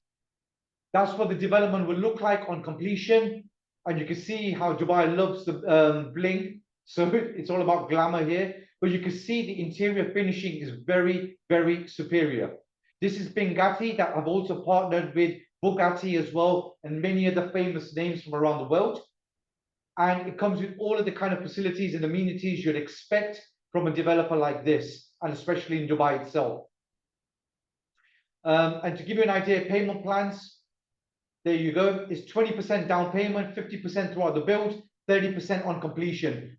That's what the development will look like on completion, and you can see how Dubai loves the bling. So it's all about glamour here, but you can see the interior finishing is very, very superior. This is Bugatti that have also partnered with Bugatti as well, and many other famous names from around the world. And it comes with all of the kind of facilities and amenities you'd expect from a developer like this, and especially in Dubai itself. And to give you an idea, payment plans, there you go. It's 20% down payment, 50% throughout the build, 30% on completion.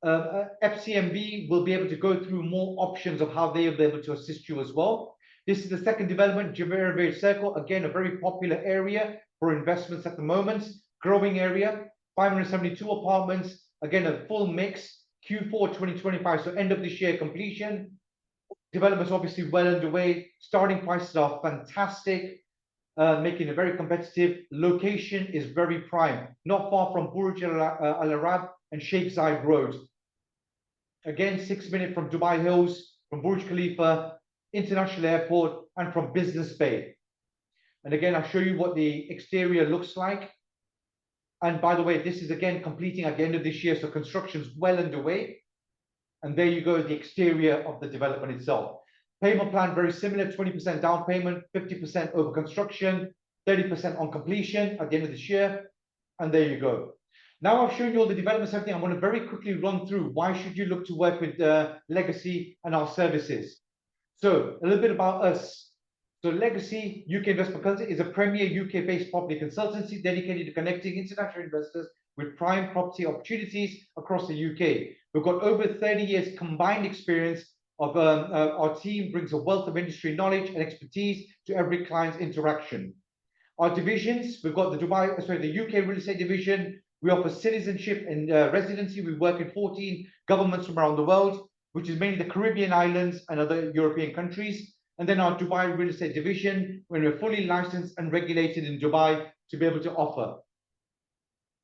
FCMB will be able to go through more options of how they will be able to assist you as well. This is the second development, Jumeirah Circle, again, a very popular area for investments at the moment, growing area, 572 apartments, again, a full mix, Q4 2025, so end of this year completion. Development's obviously well underway. Starting prices are fantastic, making it very competitive. Location is very prime, not far from Burj Al Arab and Sheikh Zayed Road. Again, 6 minutes from Dubai Hills, from Burj Khalifa, International Airport, and from Business Bay. And again, I'll show you what the exterior looks like. And by the way, this is again completing at the end of this year, so construction's well underway. And there you go, the exterior of the development itself. Payment plan, very similar, 20% down payment, 50% over construction, 30% on completion at the end of this year. And there you go. Now I've shown you all the developments, everything. I want to very quickly run through why should you look to work with Legacy and our services. So a little bit about us. So Legacy UK Investment Consultancy is a premier UK-based property consultancy dedicated to connecting international investors with prime property opportunities across the UK. We've got over 30 years combined experience of our team brings a wealth of industry knowledge and expertise to every client's interaction. Our divisions, we've got the UK Real Estate Division. We offer citizenship and residency. We work in 14 governments from around the world, which is mainly the Caribbean islands and other European countries. And then our Dubai Real Estate Division, when we're fully licensed and regulated in Dubai to be able to offer.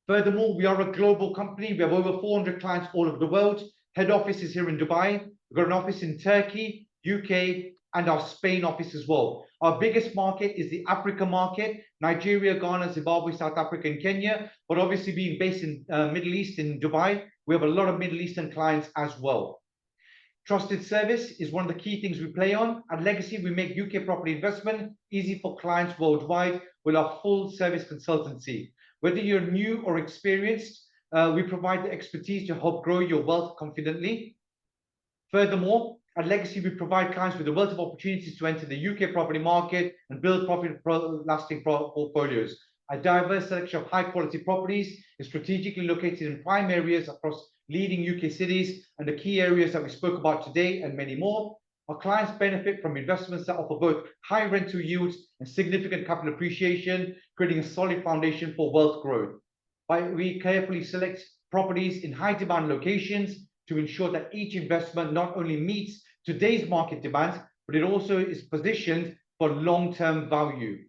Furthermore, we are a global company. We have over 400 clients all over the world. Head office is here in Dubai. We've got an office in Turkey, UK, and our Spain office as well. Our biggest market is the Africa market, Nigeria, Ghana, Zimbabwe, South Africa, and Kenya. But obviously being based in Middle East, in Dubai, we have a lot of Middle Eastern clients as well. Trusted service is one of the key things we play on. At Legacy, we make UK property investment easy for clients worldwide with our full service consultancy. Whether you're new or experienced, we provide the expertise to help grow your wealth confidently. Furthermore, at Legacy, we provide clients with a wealth of opportunities to enter the UK property market and build lasting portfolios. A diverse selection of high-quality properties is strategically located in prime areas across leading UK cities and the key areas that we spoke about today and many more. Our clients benefit from investments that offer both high rental yields and significant capital appreciation, creating a solid foundation for wealth growth. We carefully select properties in high-demand locations to ensure that each investment not only meets today's market demands, but it also is positioned for long-term value.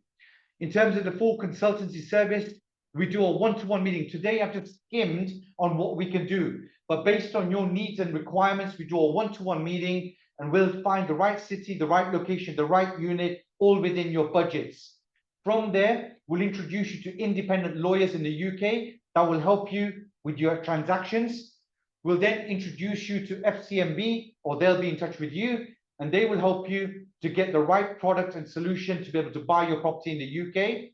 In terms of the full consultancy service, we do a one-to-one meeting. Today, I've just skimmed on what we can do, but based on your needs and requirements, we do a one-to-one meeting and we'll find the right city, the right location, the right unit, all within your budgets. From there, we'll introduce you to independent lawyers in the UK that will help you with your transactions. We'll then introduce you to Fcmb, or they'll be in touch with you, and they will help you to get the right product and solution to be able to buy your property in the UK.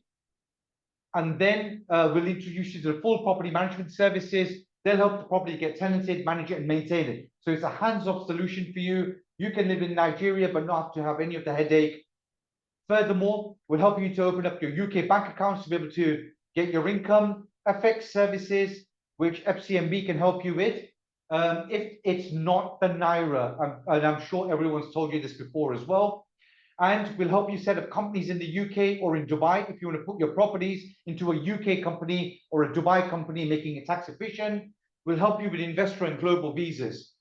And then we'll introduce you to the full property management services. They'll help the property get tenanted, manage it, and maintain it. So it's a hands-off solution for you. You can live in Nigeria, but not have to have any of the headache. Furthermore, we'll help you to open up your UK bank accounts to be able to get your income, FX services, which Fcmb can help you with. If it's not the Naira, and I'm sure everyone's told you this before as well. And we'll help you set up companies in the UK or in Dubai if you want to put your properties into a UK company or a Dubai company, making it tax efficient. We'll help you with investor and global visas.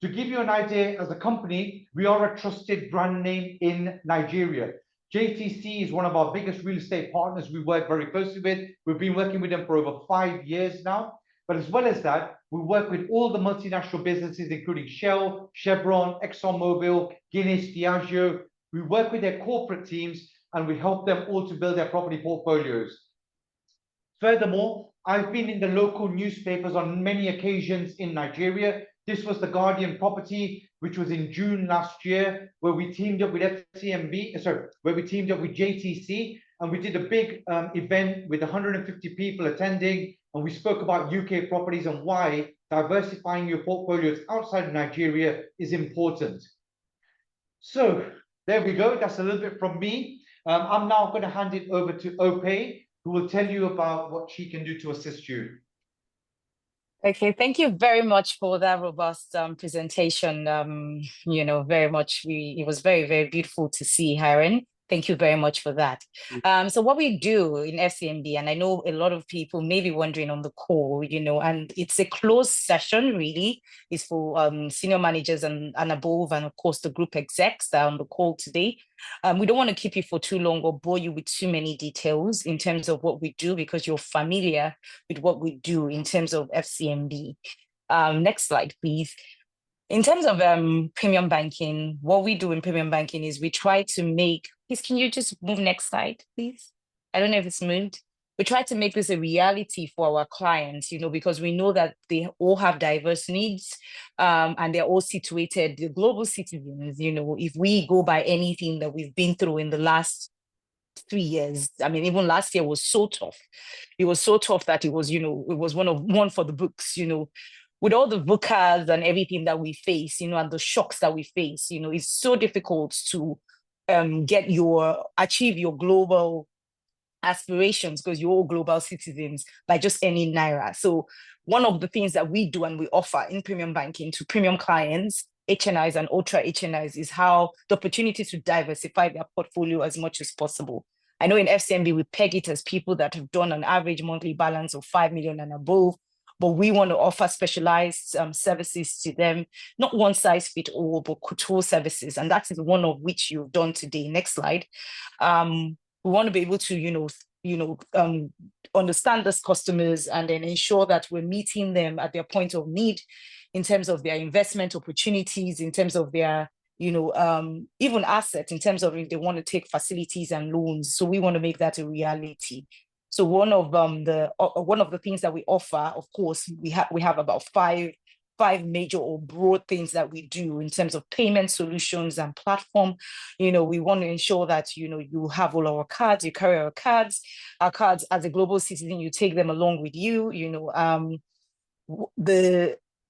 To give you an idea, as a company, we are a trusted brand name in Nigeria. JTC is one of our biggest real estate partners we work very closely with. We've been working with them for over 5 years now. But as well as that, we work with all the multinational businesses, including Shell, Chevron, ExxonMobil, Guinness, Diageo. We work with their corporate teams and we help them all to build their property portfolios. Furthermore, I've been in the local newspapers on many occasions in Nigeria. This was the Guardian property, which was in June last year, where we teamed up with where we teamed up with JTC, and we did a big event with 150 people attending, and we spoke about UK properties and why diversifying your portfolios outside of Nigeria is important. So there we go. That's a little bit from me. I'm now going to hand it over to Ope, who will tell you about what she can do to assist you. Okay, thank you very much for that robust presentation. Very much. It was very, very beautiful to see, Hiren. Thank you very much for that. So what we do in Fcmb, and I know a lot of people may be wondering on the call, and it's a closed session, really. It's for senior managers and above, and of course, the group execs that are on the call today. We don't want to keep you for too long or bore you with too many details in terms of what we do, because you're familiar with what we do in terms of Fcmb. Next slide, please. In terms of premium banking, what we do in premium banking is we try to make, please, can you just move next slide, please? I don't know if it's moved. We try to make this a reality for our clients, because we know that they all have diverse needs and they're all situated, the global citizens, if we go by anything that we've been through in the last 3 years. I mean, even last year was so tough. It was so tough that it was, it was one for the books, with all the VUCAs and everything that we face, and the shocks that we face, it's so difficult to achieve your global aspirations, because you're all global citizens, by just earning naira. So one of the things that we do and we offer in premium banking to premium clients, HNIs and ultra HNIs, is how the opportunity to diversify their portfolio as much as possible. I know in Fcmb, we peg it as people that have done an average monthly balance of 5 million and above, but we want to offer specialized services to them, not one size fit all, but couture services. And that is one of which you've done today. Next slide. We want to be able to, understand these customers and then ensure that we're meeting them at their point of need in terms of their investment opportunities, in terms of their, even assets, in terms of if they want to take facilities and loans. So we want to make that a reality. So one of the things that we offer, of course, we have about five major or broad things that we do in terms of payment solutions and platform. We want to ensure that you have all our cards, you carry our cards as a global citizen, you take them along with you.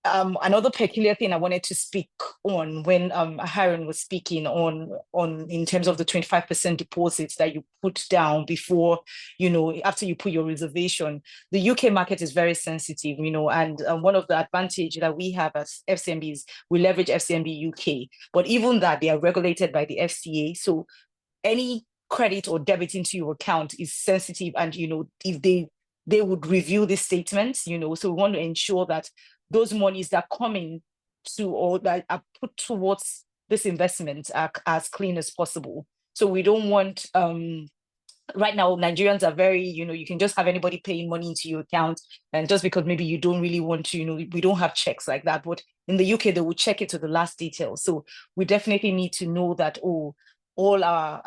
Another peculiar thing I wanted to speak on when Hiren was speaking on in terms of the 25% deposits that you put down before, after you put your reservation. The UK market is very sensitive, and one of the advantage that we have as Fcmb is we leverage Fcmb UK, but even that, they are regulated by the FCA. So any credit or debit into your account is sensitive, and if they would review these statements, so we want to ensure that those monies that are coming to or that are put towards this investment are as clean as possible. So we don't want, right now, Nigerians are very, you can just have anybody paying money into your account, and just because maybe you don't really want to, we don't have checks like that. But in the UK, they will check it to the last detail. So we definitely need to know that, all our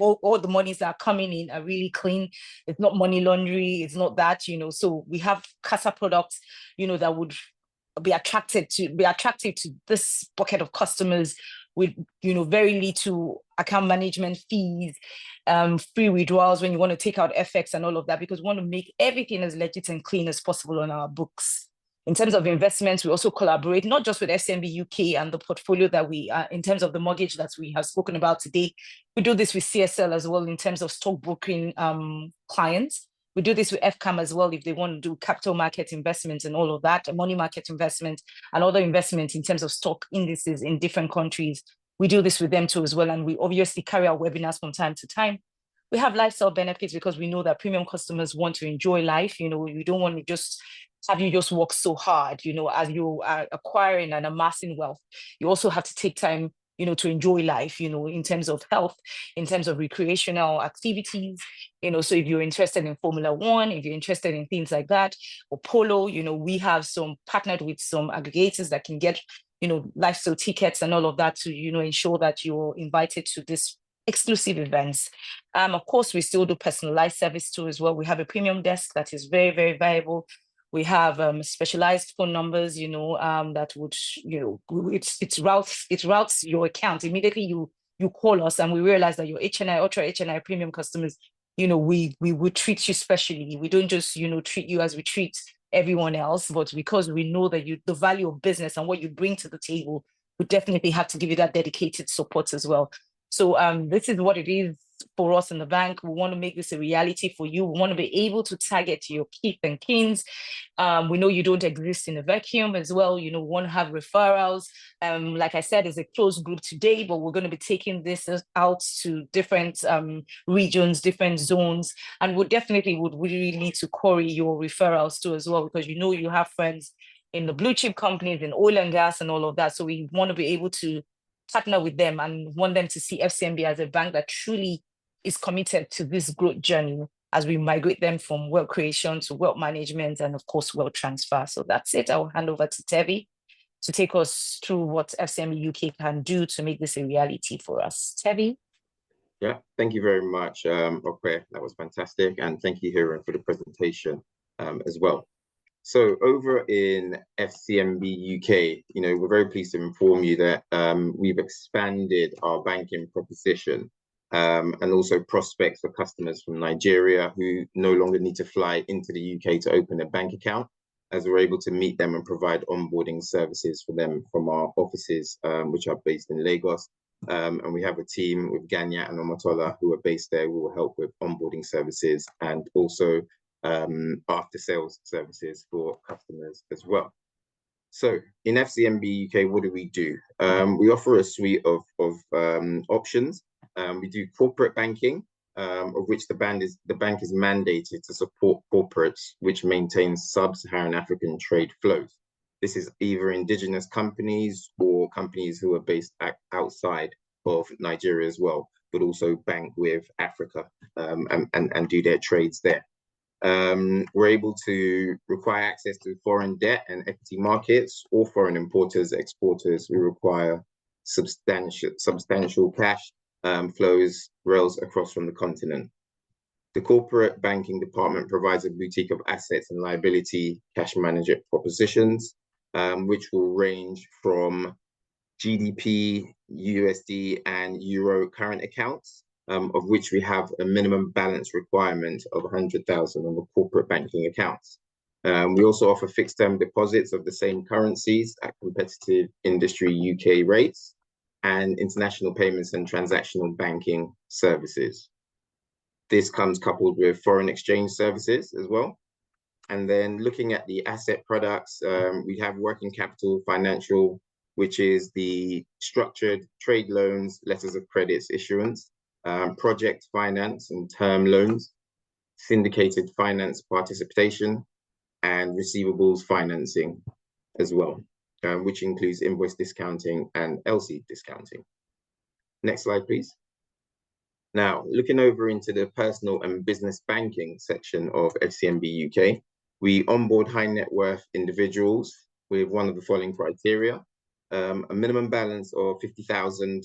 all the monies that are coming in are really clean. It's not money laundering. It's not that, so we have CASA products, that would be attractive to this bucket of customers with, very little account management fees, free withdrawals when you want to take out FX and all of that, because we want to make everything as legit and clean as possible on our books. In terms of investments, we also collaborate, not just with Fcmb UK and the portfolio that we, in terms of the mortgage that we have spoken about today, we do this with CSL as well in terms of stockbroking clients. We do this with FCAM as well if they want to do capital market investments and all of that, money market investments and other investments in terms of stock indices in different countries. We do this with them too as well. And we obviously carry out webinars from time to time. We have lifestyle benefits because we know that premium customers want to enjoy life. We don't want to just have you just worked so hard? You know, as you are acquiring and amassing wealth, you also have to take time, you know, to enjoy life, you know, in terms of health, in terms of recreational activities, you know. So if you're interested in Formula One, if you're interested in things like that, or polo, you know, we have some partnered with some aggregators that can get, you know, lifestyle tickets and all of that to, you know, ensure that you're invited to this exclusive events. Of course, we still do personalized service too as well. We have a premium desk that is very, very valuable. We have specialized phone numbers, you know, that would, you know, it routes your account immediately. You call us, and we realize that your HNI, ultra HNI premium customers, you know, we would treat you specially. We don't just, you know, treat you as we treat everyone else, but because we know that the value of business and what you bring to the table, we definitely have to give you that dedicated support as well. So this is what it is for us in the bank. We want to make this a reality for you. We want to be able to target your kith and kins. We know you don't exist in a vacuum as well. You know, we want to have referrals. Like I said, it's a closed group today, but we're going to be taking this out to different regions, different zones, and we definitely would really need to query your referrals too as well, because you know you have friends in the blue chip companies, in oil and gas and all of that. So we want to be able to partner with them and want them to see FCMB as a bank that truly is committed to this growth journey as we migrate them from wealth creation to wealth management and, of course, wealth transfer. So that's it. I'll hand over to Tevi to take us through what FCMB UK can do to make this a reality for us. Tevi? Yeah, thank you very much, Okwe. That was fantastic. And thank you, Hiran, for the presentation as well. So over in FCMB UK, you know, we're very pleased to inform you that we've expanded our banking proposition and also prospects for customers from Nigeria who no longer need to fly into the UK to open a bank account, as we're able to meet them and provide onboarding services for them from our offices, which are based in Lagos. And we have a team with Ganya and Omotola who are based there who will help with onboarding services and also after sales services for customers as well. So in FCMB UK, what do? We offer a suite of options. We do corporate banking, of which the bank is mandated to support corporates which maintain sub-Saharan African trade flows. This is either indigenous companies or companies who are based outside of Nigeria as well, but also bank with Africa and do their trades there. We're able to require access to foreign debt and equity markets, or foreign importers, exporters who require substantial cash flows rails across from the continent. The corporate banking department provides a boutique of assets and liability cash management propositions, which will range from GDP, USD, and Euro current accounts, of which we have a minimum balance requirement of 100,000 on the corporate banking accounts. We also offer fixed term deposits of the same currencies at competitive industry UK rates and international payments and transactional banking services. This comes coupled with foreign exchange services as well. And then looking at the asset products, we have working capital financial, which is the structured trade loans, letters of credits issuance, project finance and term loans, syndicated finance participation, and receivables financing as well, which includes invoice discounting and LC discounting. Next slide, please. Now, looking over into the personal and business banking section of FCMB UK, we onboard high net worth individuals with one of the following criteria: a minimum balance of £50,000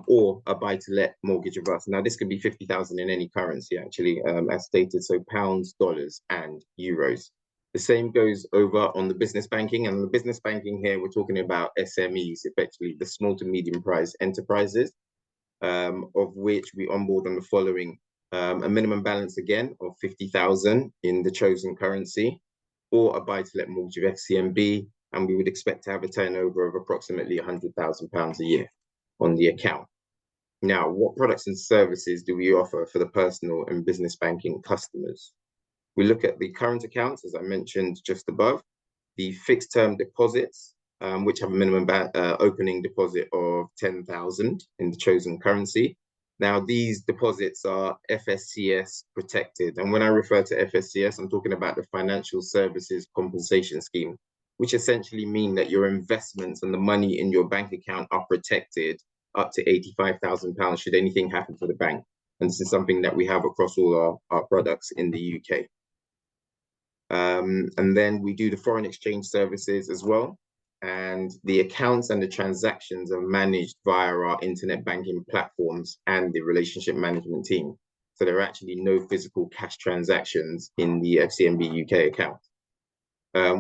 or a buy-to-let mortgage of us. Now, this could be 50,000 in any currency, actually, as stated, so pounds, dollars, and euros. The same goes over on the business banking. And the business banking here, we're talking about SMEs, effectively, the small to medium-priced enterprises, of which we onboard on the following: a minimum balance, again, of 50,000 in the chosen currency, or a buy-to-let mortgage of FCMB, and we would expect to have a turnover of approximately £100,000 a year on the account. Now, what products and services do we offer for the personal and business banking customers? We look at the current accounts, as I mentioned just above, the fixed term deposits, which have a minimum opening deposit of 10,000 in the chosen currency, Now, these deposits are FSCS protected. And when I refer to FSCS, I'm talking about the Financial Services Compensation Scheme, which essentially mean that your investments and the money in your bank account are protected up to £85,000 should anything happen to the bank. And this is something that we have across all our products in the UK. And then we do the foreign exchange services as well. And the accounts and the transactions are managed via our internet banking platforms and the relationship management team. So there are actually no physical cash transactions in the FCMB UK account.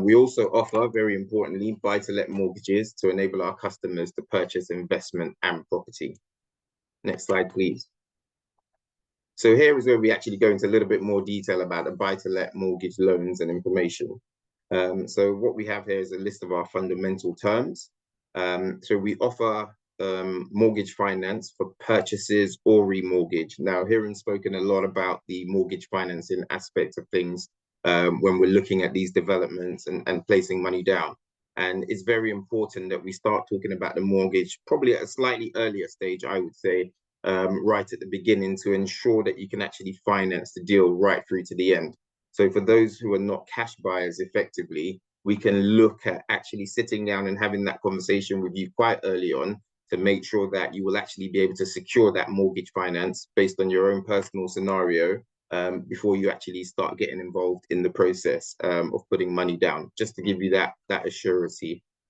We also offer, very importantly, buy-to-let mortgages to enable our customers to purchase investment and property. Next slide, please. So here is where we actually go into a little bit more detail about the buy-to-let mortgage loans and information. So what we have here is a list of our fundamental terms. So we offer mortgage finance for purchases or remortgage. Now, hearing spoken a lot about the mortgage financing aspect of things when we're looking at these developments and placing money down. And it's very important that we start talking about the mortgage probably at a slightly earlier stage, I would say, right at the beginning, to ensure that you can actually finance the deal right through to the end. So for those who are not cash buyers effectively, we can look at actually sitting down and having that conversation with you quite early on to make sure that you will actually be able to secure that mortgage finance based on your own personal scenario before you actually start getting involved in the process of putting money down, just to give you that assurance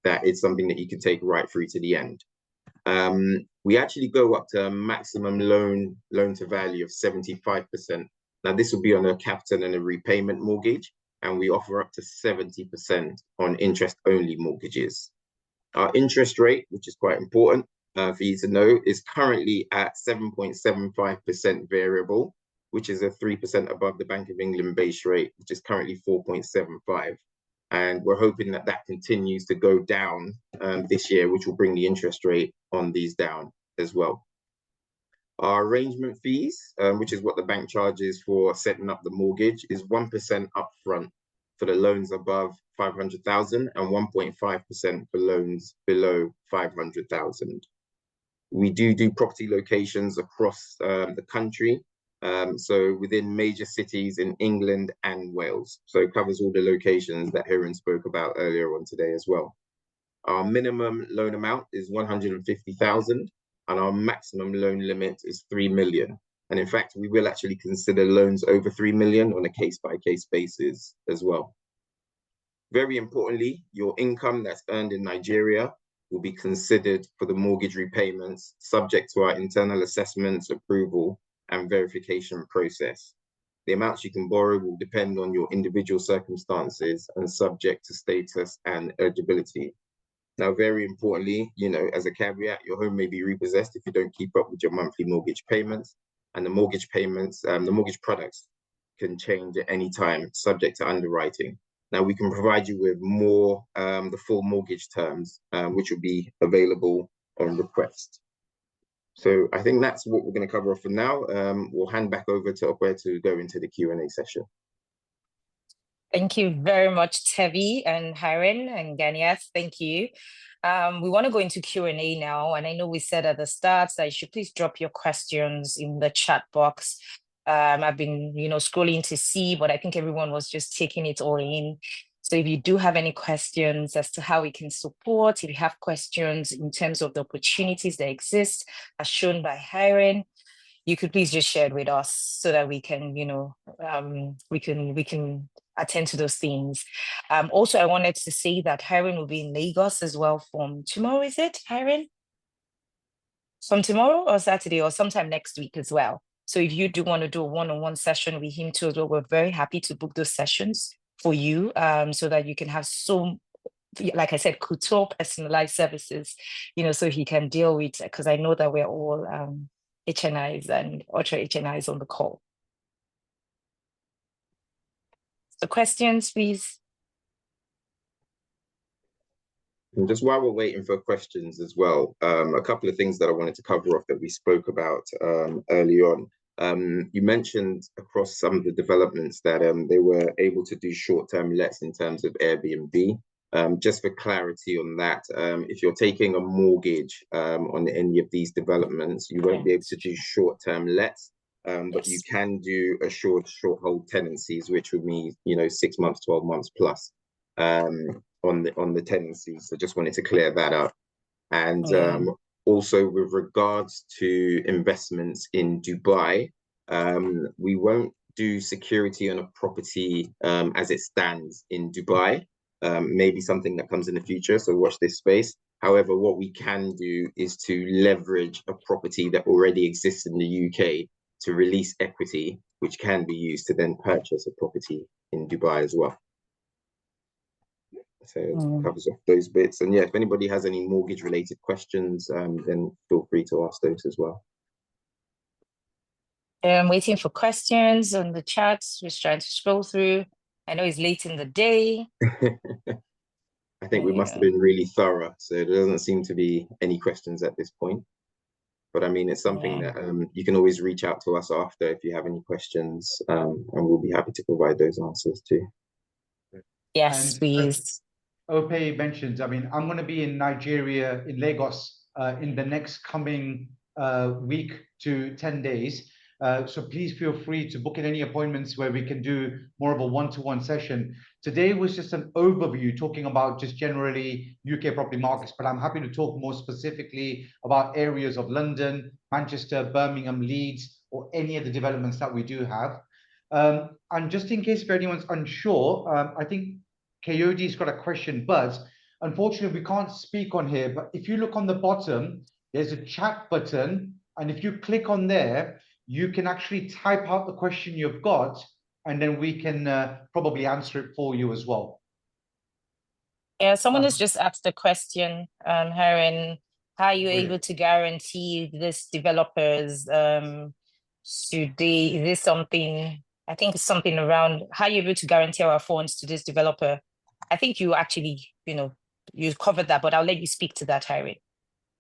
that it's something that you can take right through to the end. We actually go up to a maximum loan to value of 75%. Now, this will be on a capital and a repayment mortgage, and we offer up to 70% on interest-only mortgages. Our interest rate, which is quite important for you to know, is currently at 7.75% variable, which is a 3% above the Bank of England base rate, which is currently 4.75. And we're hoping that that continues to go down this year, which will bring the interest rate on these down as well. Our arrangement fees, which is what the bank charges for setting up the mortgage, is 1% upfront for the loans above 500,000 and 1.5% for loans below 500,000. We do property locations across the country. So within major cities in England and Wales. So it covers all the locations that Hiran spoke about earlier on today as well. Our minimum loan amount is 150,000 and our maximum loan limit is 3 million. And in fact, we will actually consider loans over 3 million on a case-by-case basis as well. Very importantly, your income that's earned in Nigeria will be considered for the mortgage repayments, subject to our internal assessments, approval, and verification process. The amounts you can borrow will depend on your individual circumstances and subject to status and eligibility. Now, very importantly, as a caveat, your home may be repossessed if you don't keep up with your monthly mortgage payments, and the mortgage payments, the mortgage products can change at any time, subject to underwriting. Now, we can provide you with more, the full mortgage terms, which will be available on request. So I think that's what we're going to cover off for now. We'll hand back over to Okwe to go into the Q&A session. Thank you very much, Tevi and Hiran and Ganiath. Thank you. We want to go into Q&A now. And I know we said at the start that you should please drop your questions in the chat box. I've been, scrolling to see, but I think everyone was just taking it all in. So if you do have any questions as to how we can support, if you have questions in terms of the opportunities that exist as shown by Hiran, you could please just share it with us so that we can, we can attend to those things. Also, I wanted to say that Hiran will be in Lagos as well from tomorrow, is it, Hiran? From tomorrow or Saturday or sometime next week as well. So if you do want to do a one-on-one session with him too, we're very happy to book those sessions for you so that you can have like I said, couture personalized services, so he can deal with, because I know that we're all HNIs and ultra HNIs on the call. So questions, please. And just while we're waiting for questions as well, a couple of things that I wanted to cover off that we spoke about early on. You mentioned across some of the developments that they were able to do short-term lets in terms of Airbnb. Just for clarity on that, if you're taking a mortgage on any of these developments, you won't be able to do short-term lets, but you can do assured short hold tenancies, which would mean 6 months, 12 months plus on the tenancies. So just wanted to clear that up. And also with regards to investments in Dubai, we won't do security on a property as it stands in Dubai. Maybe something that comes in the future, so watch this space. However, what we can do is to leverage a property that already exists in the UK to release equity, which can be used to then purchase a property in Dubai as well. So it covers off those bits. And yeah, if anybody has any mortgage related questions, then feel free to ask those as well. I'm waiting for questions on the chat. Just trying to scroll through. I know it's late in the day. I think we must have been really thorough. So there doesn't seem to be any questions at this point. But I mean, it's something that you can always reach out to us after if you have any questions, and we'll be happy to provide those answers too. Yes, please. Ope mentions, I mean, I'm going to be in Nigeria, in Lagos, in the next coming week to 10 days. So please feel free to book in any appointments where we can do more of a one-to-one session. Today was just an overview talking about just generally UK property markets, but I'm happy to talk more specifically about areas of London, Manchester, Birmingham, Leeds, or any of the developments that we do have. And just in case if anyone's unsure, I think Coyote's got a question, but unfortunately we can't speak on here. But if you look on the bottom, there's a chat button, and if you click on there, you can actually type out the question you've got, and then we can probably answer it for you as well. Yeah, someone has just asked a question, Harren, how are you able to guarantee this developers, is this something, I think it's something around, how are you able to guarantee our funds to this developer? I think you actually, you covered that, but I'll let you speak to that, Harren.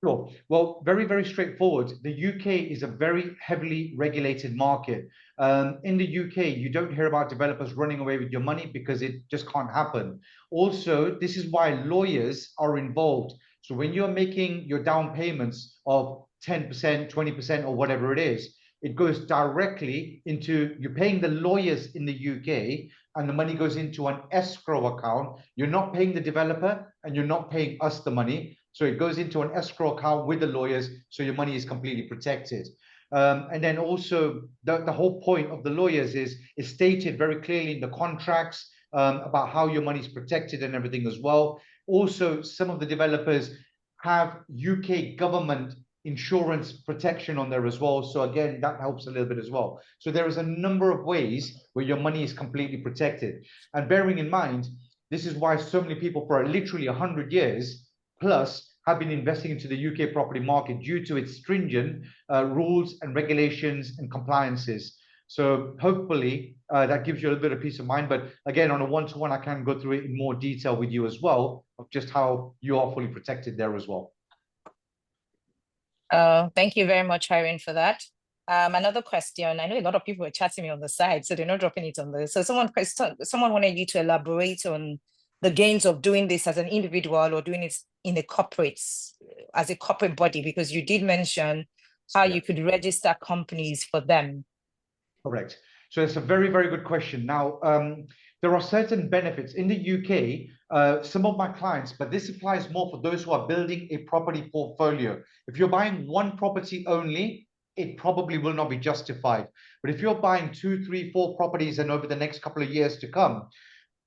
Sure. Well, very, very straightforward. The UK is a very heavily regulated market. In the UK, you don't hear about developers running away with your money because it just can't happen. Also, this is why lawyers are involved. So when you're making your down payments of 10%, 20%, or whatever it is, it goes directly into, you're paying the lawyers in the UK, and the money goes into an escrow account. You're not paying the developer, and you're not paying us the money. So it goes into an escrow account with the lawyers, so your money is completely protected. And then also the whole point of the lawyers is stated very clearly in the contracts about how your money is protected and everything as well. Also, some of the developers have UK government insurance protection on there as well. So again, that helps a little bit as well. So there is a number of ways where your money is completely protected. And bearing in mind, this is why so many people for literally 100 years plus have been investing into the UK property market due to its stringent rules and regulations and compliances. So hopefully that gives you a little bit of peace of mind. But again, on a one-to-one, I can go through it in more detail with you as well, of just how you are fully protected there as well. Thank you very much, Harren, for that. Another question. I know a lot of people are chatting me on the side, so they're not dropping it on the. So someone wanted you to elaborate on the gains of doing this as an individual or doing it in a corporate, as a corporate body, because you did mention how you could register companies for them. Correct. So it's a very, very good question. Now, there are certain benefits in the UK. Some of my clients, but this applies more for those who are building a property portfolio. If you're buying one property only, it probably will not be justified. But if you're buying 2, 3, 4 properties and over the next couple of years to come,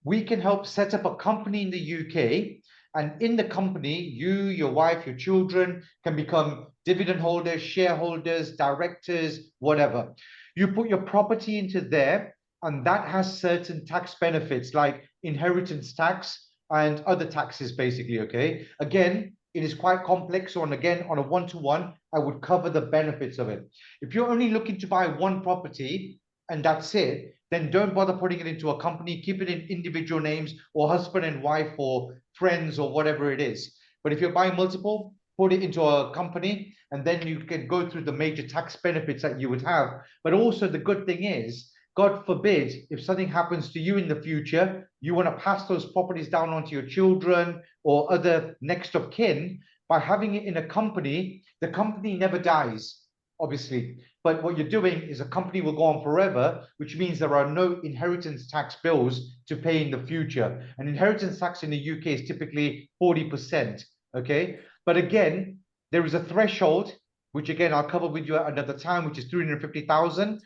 we can help set up a company in the UK. And in the company, you, your wife, your children can become dividend holders, shareholders, directors, whatever. You put your property into there, and that has certain tax benefits like inheritance tax and other taxes, basically, okay? Again, it is quite complex. So, again, on a one-to-one, I would cover the benefits of it. If you're only looking to buy one property and that's it, then don't bother putting it into a company. Keep it in individual names or husband and wife or friends or whatever it is. But if you're buying multiple, put it into a company, and then you can go through the major tax benefits that you would have. But also the good thing is, God forbid, if something happens to you in the future, you want to pass those properties down onto your children or other next of kin. By having it in a company, the company never dies, obviously. But what you're doing is a company will go on forever, which means there are no inheritance tax bills to pay in the future. And inheritance tax in the UK is typically 40%, okay? But again, there is a threshold, which again, I'll cover with you at another time, which is 350,000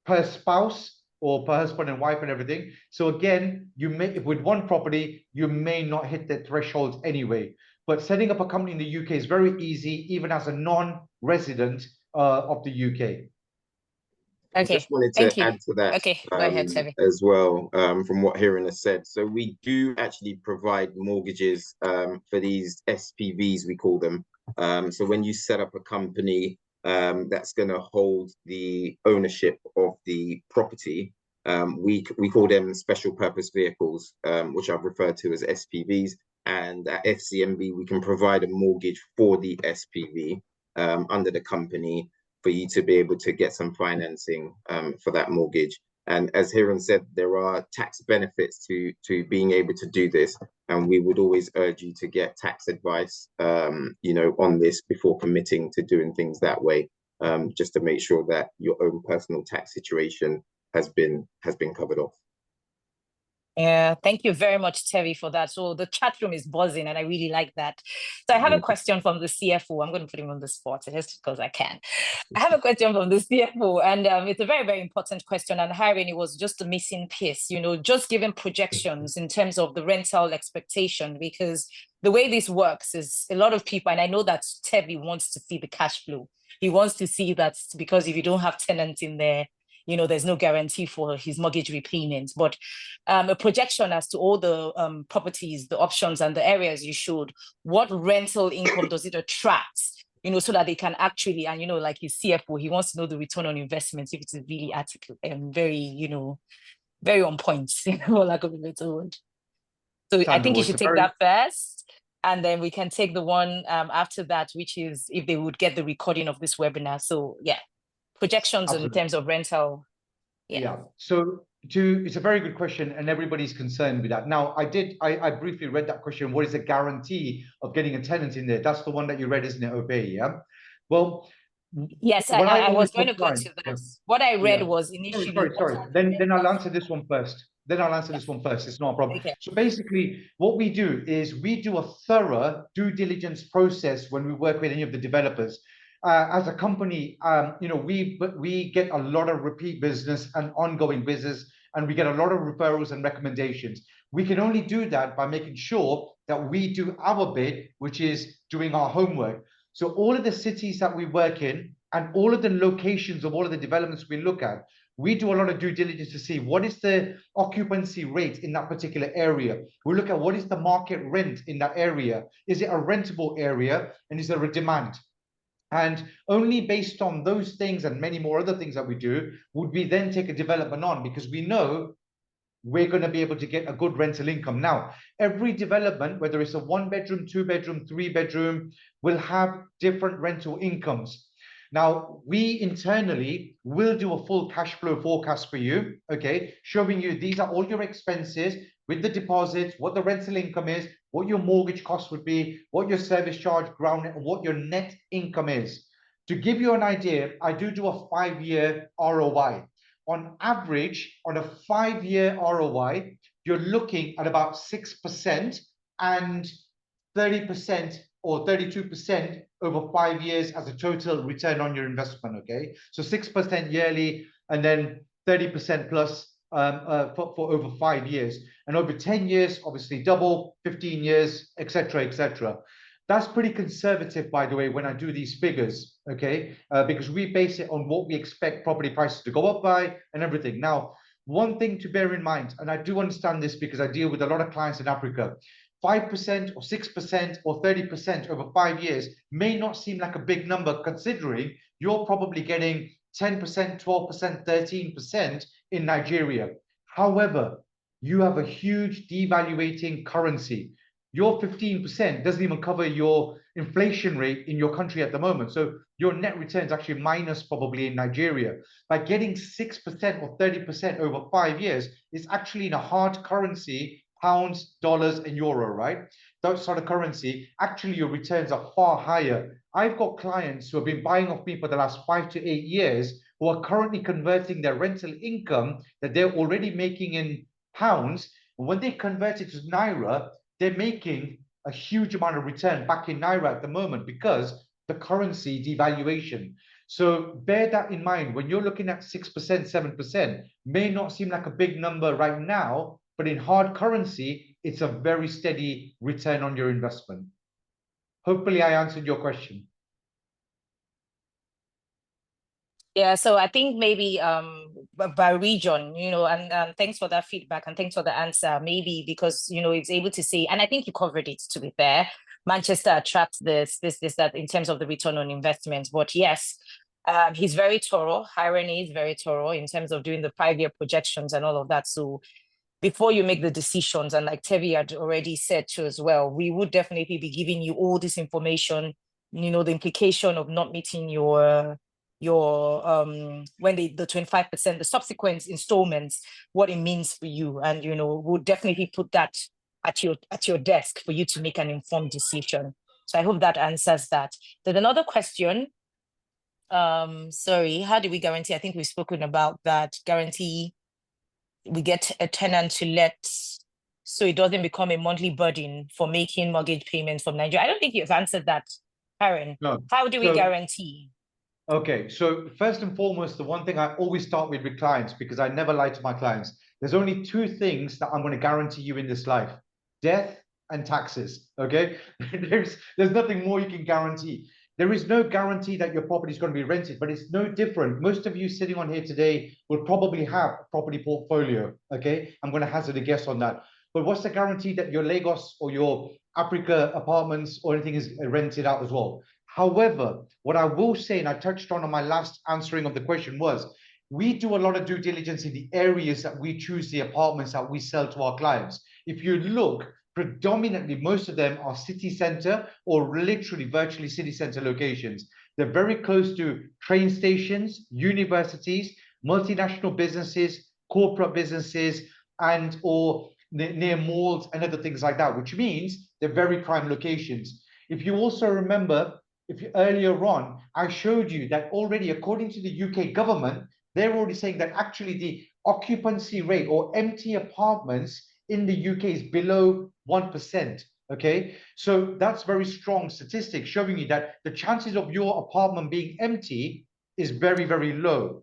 per spouse or per husband and wife and everything. So again, you may, with one property, you may not hit that threshold anyway. But setting up a company in the UK is very easy, even as a non-resident of the UK. I just wanted to add to that Go ahead, Sevi. as well, from what Hiran has said. So we do actually provide mortgages for these SPVs, we call them. So when you set up a company that's going to hold the ownership of the property, we call them special purpose vehicles, which I've referred to as SPVs. And at Fcmb, we can provide a mortgage for the SPV under the company for you to be able to get some financing for that mortgage. And as Hiran said, there are tax benefits to being able to do this. And we would always urge you to get tax advice, on this before committing to doing things that way, just to make sure that your own personal tax situation has been covered off. Yeah, thank you very much, Terry, for that. So the chat room is buzzing, and I really like that. So I have a question from the CFO. I'm going to put him on the spot just because I can. I have a question from the CFO, and it's a very, very important question. And Hiran, it was just a missing piece, just giving projections in terms of the rental expectation, because the way this works is a lot of people, and I know that Terry wants to see the cash flow. He wants to see that, because if you don't have tenants in there, there's no guarantee for his mortgage repayments, but a projection as to all the properties, the options and the areas you showed, what rental income does it attract, so that they can actually, and like his CFO, he wants to know the return on investments, if it's really very, very on point, for lack of a better word. So Sandra, I think you should take that first, and then we can take the one after that, which is if they would get the recording of this webinar. So yeah. Projections Absolutely. In terms of rental. Yeah. So it's a very good question, and everybody's concerned with that. Now, I briefly read that question. What is the guarantee of getting a tenant in there? That's the one that you read, isn't it, Obey? Yeah. Well, yes, I was going to go to that. Yeah. What I read was initially. Sorry. Then I'll answer this one first. It's not a problem. Okay. So basically, what we do is we do a thorough due diligence process when we work with any of the developers. As a company, we get a lot of repeat business and ongoing business, and we get a lot of referrals and recommendations. We can only do that by making sure that we do our bit, which is doing our homework. So all of the cities that we work in and all of the locations of all of the developments we look at, we do a lot of due diligence to see what is the occupancy rate in that particular area. We look at what is the market rent in that area. Is it a rentable area, and is there a demand? And only based on those things and many more other things that we do, would we then take a development on, because we know we're going to be able to get a good rental income. Now, every development, whether it's a 1-bedroom, 2-bedroom, 3-bedroom, will have different rental incomes. Now, we internally will do a full cash flow forecast for you, okay, showing you these are all your expenses with the deposits, what the rental income is, what your mortgage cost would be, what your service charge, ground rent, and what your net income is. To give you an idea, I do a 5-year ROI. On average, on a 5-year ROI, you're looking at about 6% and 30% or 32% over 5 years as a total return on your investment, okay? So 6% yearly and then 30% plus for over 5 years. And over 10 years, obviously double, 15 years, etc., etc. That's pretty conservative, by the way, when I do these figures, okay? Because we base it on what we expect property prices to go up by and everything. Now, one thing to bear in mind, and I do understand this because I deal with a lot of clients in Africa, 5% or 6% or 30% over 5 years may not seem like a big number, considering you're probably getting 10%, 12%, 13% in Nigeria. However, you have a huge devaluating currency. Your 15% doesn't even cover your inflation rate in your country at the moment. So your net return is actually minus probably in Nigeria. By getting 6% or 30% over 5 years is actually in a hard currency, pounds, dollars, and euro, right? Those sort of currency, actually your returns are far higher. I've got clients who have been buying off me for the last 5 to 8 years who are currently converting their rental income that they're already making in pounds. And when they convert it to Naira, they're making a huge amount of return back in Naira at the moment because the currency devaluation. So bear that in mind. When you're looking at 6%, 7%, may not seem like a big number right now, but in hard currency, it's a very steady return on your investment. Hopefully I answered your question. Yeah, so I think maybe by region, and thanks for that feedback and thanks for the answer. Maybe because it's able to say, and I think you covered it, to be fair. Manchester attracts this, that in terms of the return on investment. But yes, he's very thorough. Hiram is very thorough in terms of doing the 5-year projections and all of that. So before you make the decisions, and like Tevi had already said too as well, we would definitely be giving you all this information, the implication of not meeting your when the 25%, the subsequent installments, what it means for you. And we'll definitely put that at your desk for you to make an informed decision. So I hope that answers that. There's another question. Sorry, how do we guarantee? I think we've spoken about that. Guarantee we get a tenant to let, so it doesn't become a monthly burden for making mortgage payments from Nigeria. I don't think you've answered that, Karen. No. How do we guarantee? Okay, so first and foremost, the one thing I always start with clients, because I never lie to my clients, there's only 2 things that I'm going to guarantee you in this life: death and taxes. Okay, there's nothing more you can guarantee. There is no guarantee that your property is going to be rented, but it's no different. Most of you sitting on here today will probably have a property portfolio. Okay, I'm going to hazard a guess on that. But what's the guarantee that your Lagos or your Africa apartments or anything is rented out as well? However, what I will say, and I touched on my last answering of the question, was we do a lot of due diligence in the areas that we choose the apartments that we sell to our clients. If you look, predominantly, most of them are city center or literally virtually city center locations. They're very close to train stations, universities, multinational businesses, corporate businesses, and or near malls and other things like that, which means they're very prime locations. If you also remember, earlier on, I showed you that already, according to the UK government, they're already saying that actually the occupancy rate or empty apartments in the UK is below 1%. Okay, so that's very strong statistics showing you that the chances of your apartment being empty is very, very low.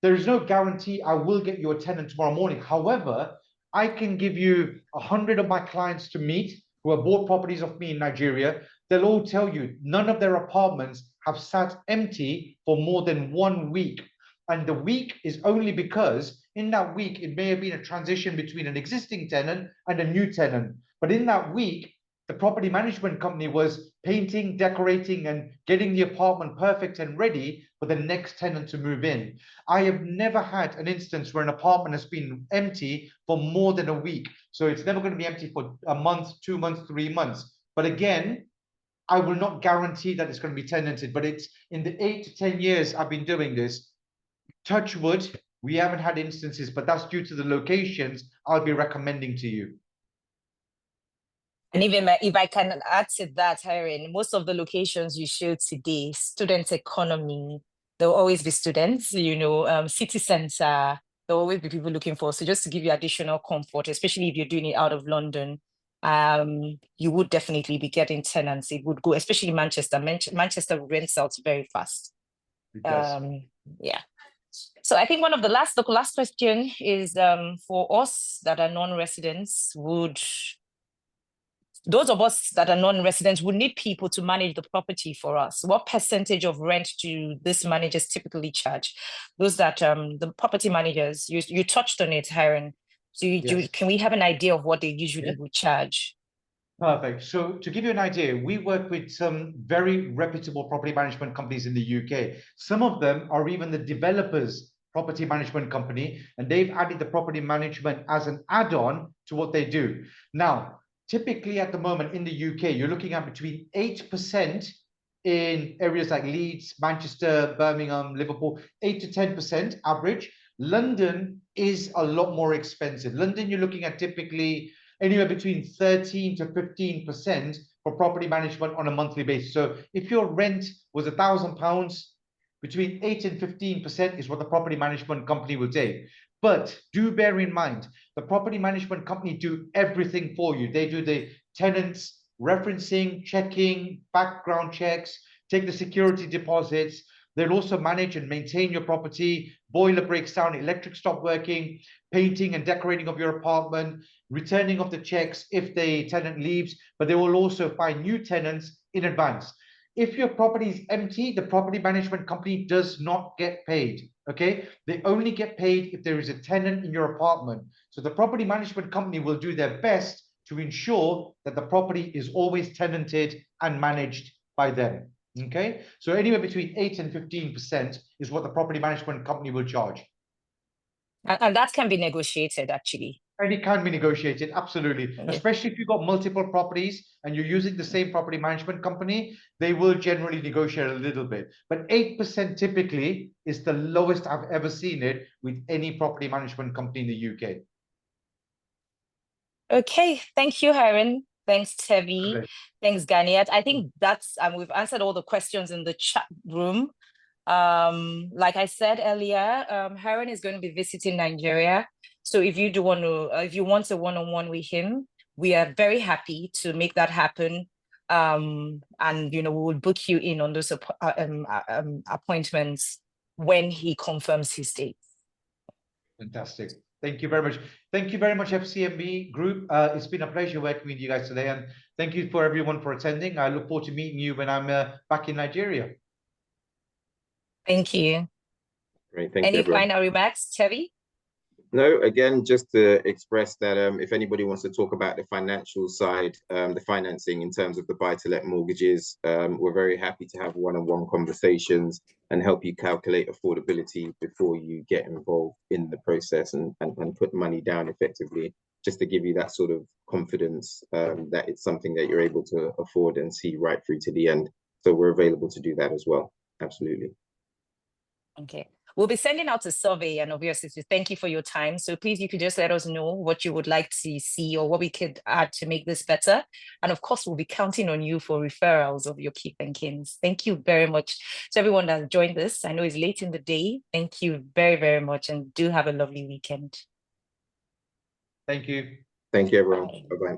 There is no guarantee I will get you a tenant tomorrow morning. However, I can give you 100 of my clients to meet who have bought properties of me in Nigeria. They'll all tell you none of their apartments have sat empty for more than 1 week. And the week is only because in that week, it may have been a transition between an existing tenant and a new tenant. But in that week, the property management company was painting, decorating, and getting the apartment perfect and ready for the next tenant to move in. I have never had an instance where an apartment has been empty for more than a week. So it's never going to be empty for a month, 2 months, 3 months. But again, I will not guarantee that it's going to be tenanted, but it's in the 8 to 10 years I've been doing this, touch wood, we haven't had instances, but that's due to the locations I'll be recommending to you. And even if I can add to that, Hiram, most of the locations you showed today, student economy, there will always be students, city center, there will always be people looking for. So just to give you additional comfort, especially if you're doing it out of London, you would definitely be getting tenants. It would go, especially Manchester. Manchester rents out very fast. It does. Yeah. So I think one of the last question is for us that are non-residents, those of us that are non-residents would need people to manage the property for us. What percentage of rent do these managers typically charge? Those that the property managers, you touched on it, Hiram. So can we have an idea of what they usually would charge? Perfect. So to give you an idea, we work with some very reputable property management companies in the UK. Some of them are even the developers' property management company, and they've added the property management as an add-on to what they do. Now, typically at the moment in the UK, you're looking at between 8% in areas like Leeds, Manchester, Birmingham, Liverpool, 8 to 10% average. London is a lot more expensive. London, you're looking at typically anywhere between 13 to 15% for property management on a monthly basis. So if your rent was £1,000, between 8 and 15% is what the property management company will take. But do bear in mind, the property management company do everything for you. They do the tenants referencing, checking, background checks, take the security deposits. They'll also manage and maintain your property, boiler breaks down, electric stop working, painting and decorating of your apartment, returning of the checks if the tenant leaves, but they will also find new tenants in advance. If your property is empty, the property management company does not get paid, okay? They only get paid if there is a tenant in your apartment. So the property management company will do their best to ensure that the property is always tenanted and managed by them, okay? So anywhere between 8 and 15% is what the property management company will charge. And that can be negotiated, actually. And it can be negotiated, absolutely. Yeah. Especially if you've got multiple properties and you're using the same property management company, they will generally negotiate a little bit. But 8% typically is the lowest I've ever seen it with any property management company in the UK. Okay, thank you, Hiren. Thanks, Tevi. Okay. Thanks, Ganiat. I think that's we've answered all the questions in the chat room. Like I said earlier, Hiren is going to be visiting Nigeria. So if you do want to, if you want a one-on-one with him, we are very happy to make that happen. And we will book you in on those appointments when he confirms his date. Fantastic. Thank you very much. Thank you very much, FCMB group. It's been a pleasure working with you guys today, and thank you for everyone for attending. I look forward to meeting you when I'm back in Nigeria. Thank you. Great, thank you. Any final remarks, Tevi? No, again, just to express that if anybody wants to talk about the financial side, the financing in terms of the buy-to-let mortgages, we're very happy to have one-on-one conversations and help you calculate affordability before you get involved in the process and put money down effectively, just to give you that sort of confidence that it's something that you're able to afford and see right through to the end. So we're available to do that as well. Absolutely. Okay. We'll be sending out a survey, and obviously thank you for your time. So please, you could just let us know what you would like to see or what we could add to make this better. And of course, we'll be counting on you for referrals of your key thinkings. Thank you very much to everyone that joined us. I know it's late in the day. Thank you very, very much, and do have a lovely weekend. Thank you. Thank you, everyone. Bye-bye.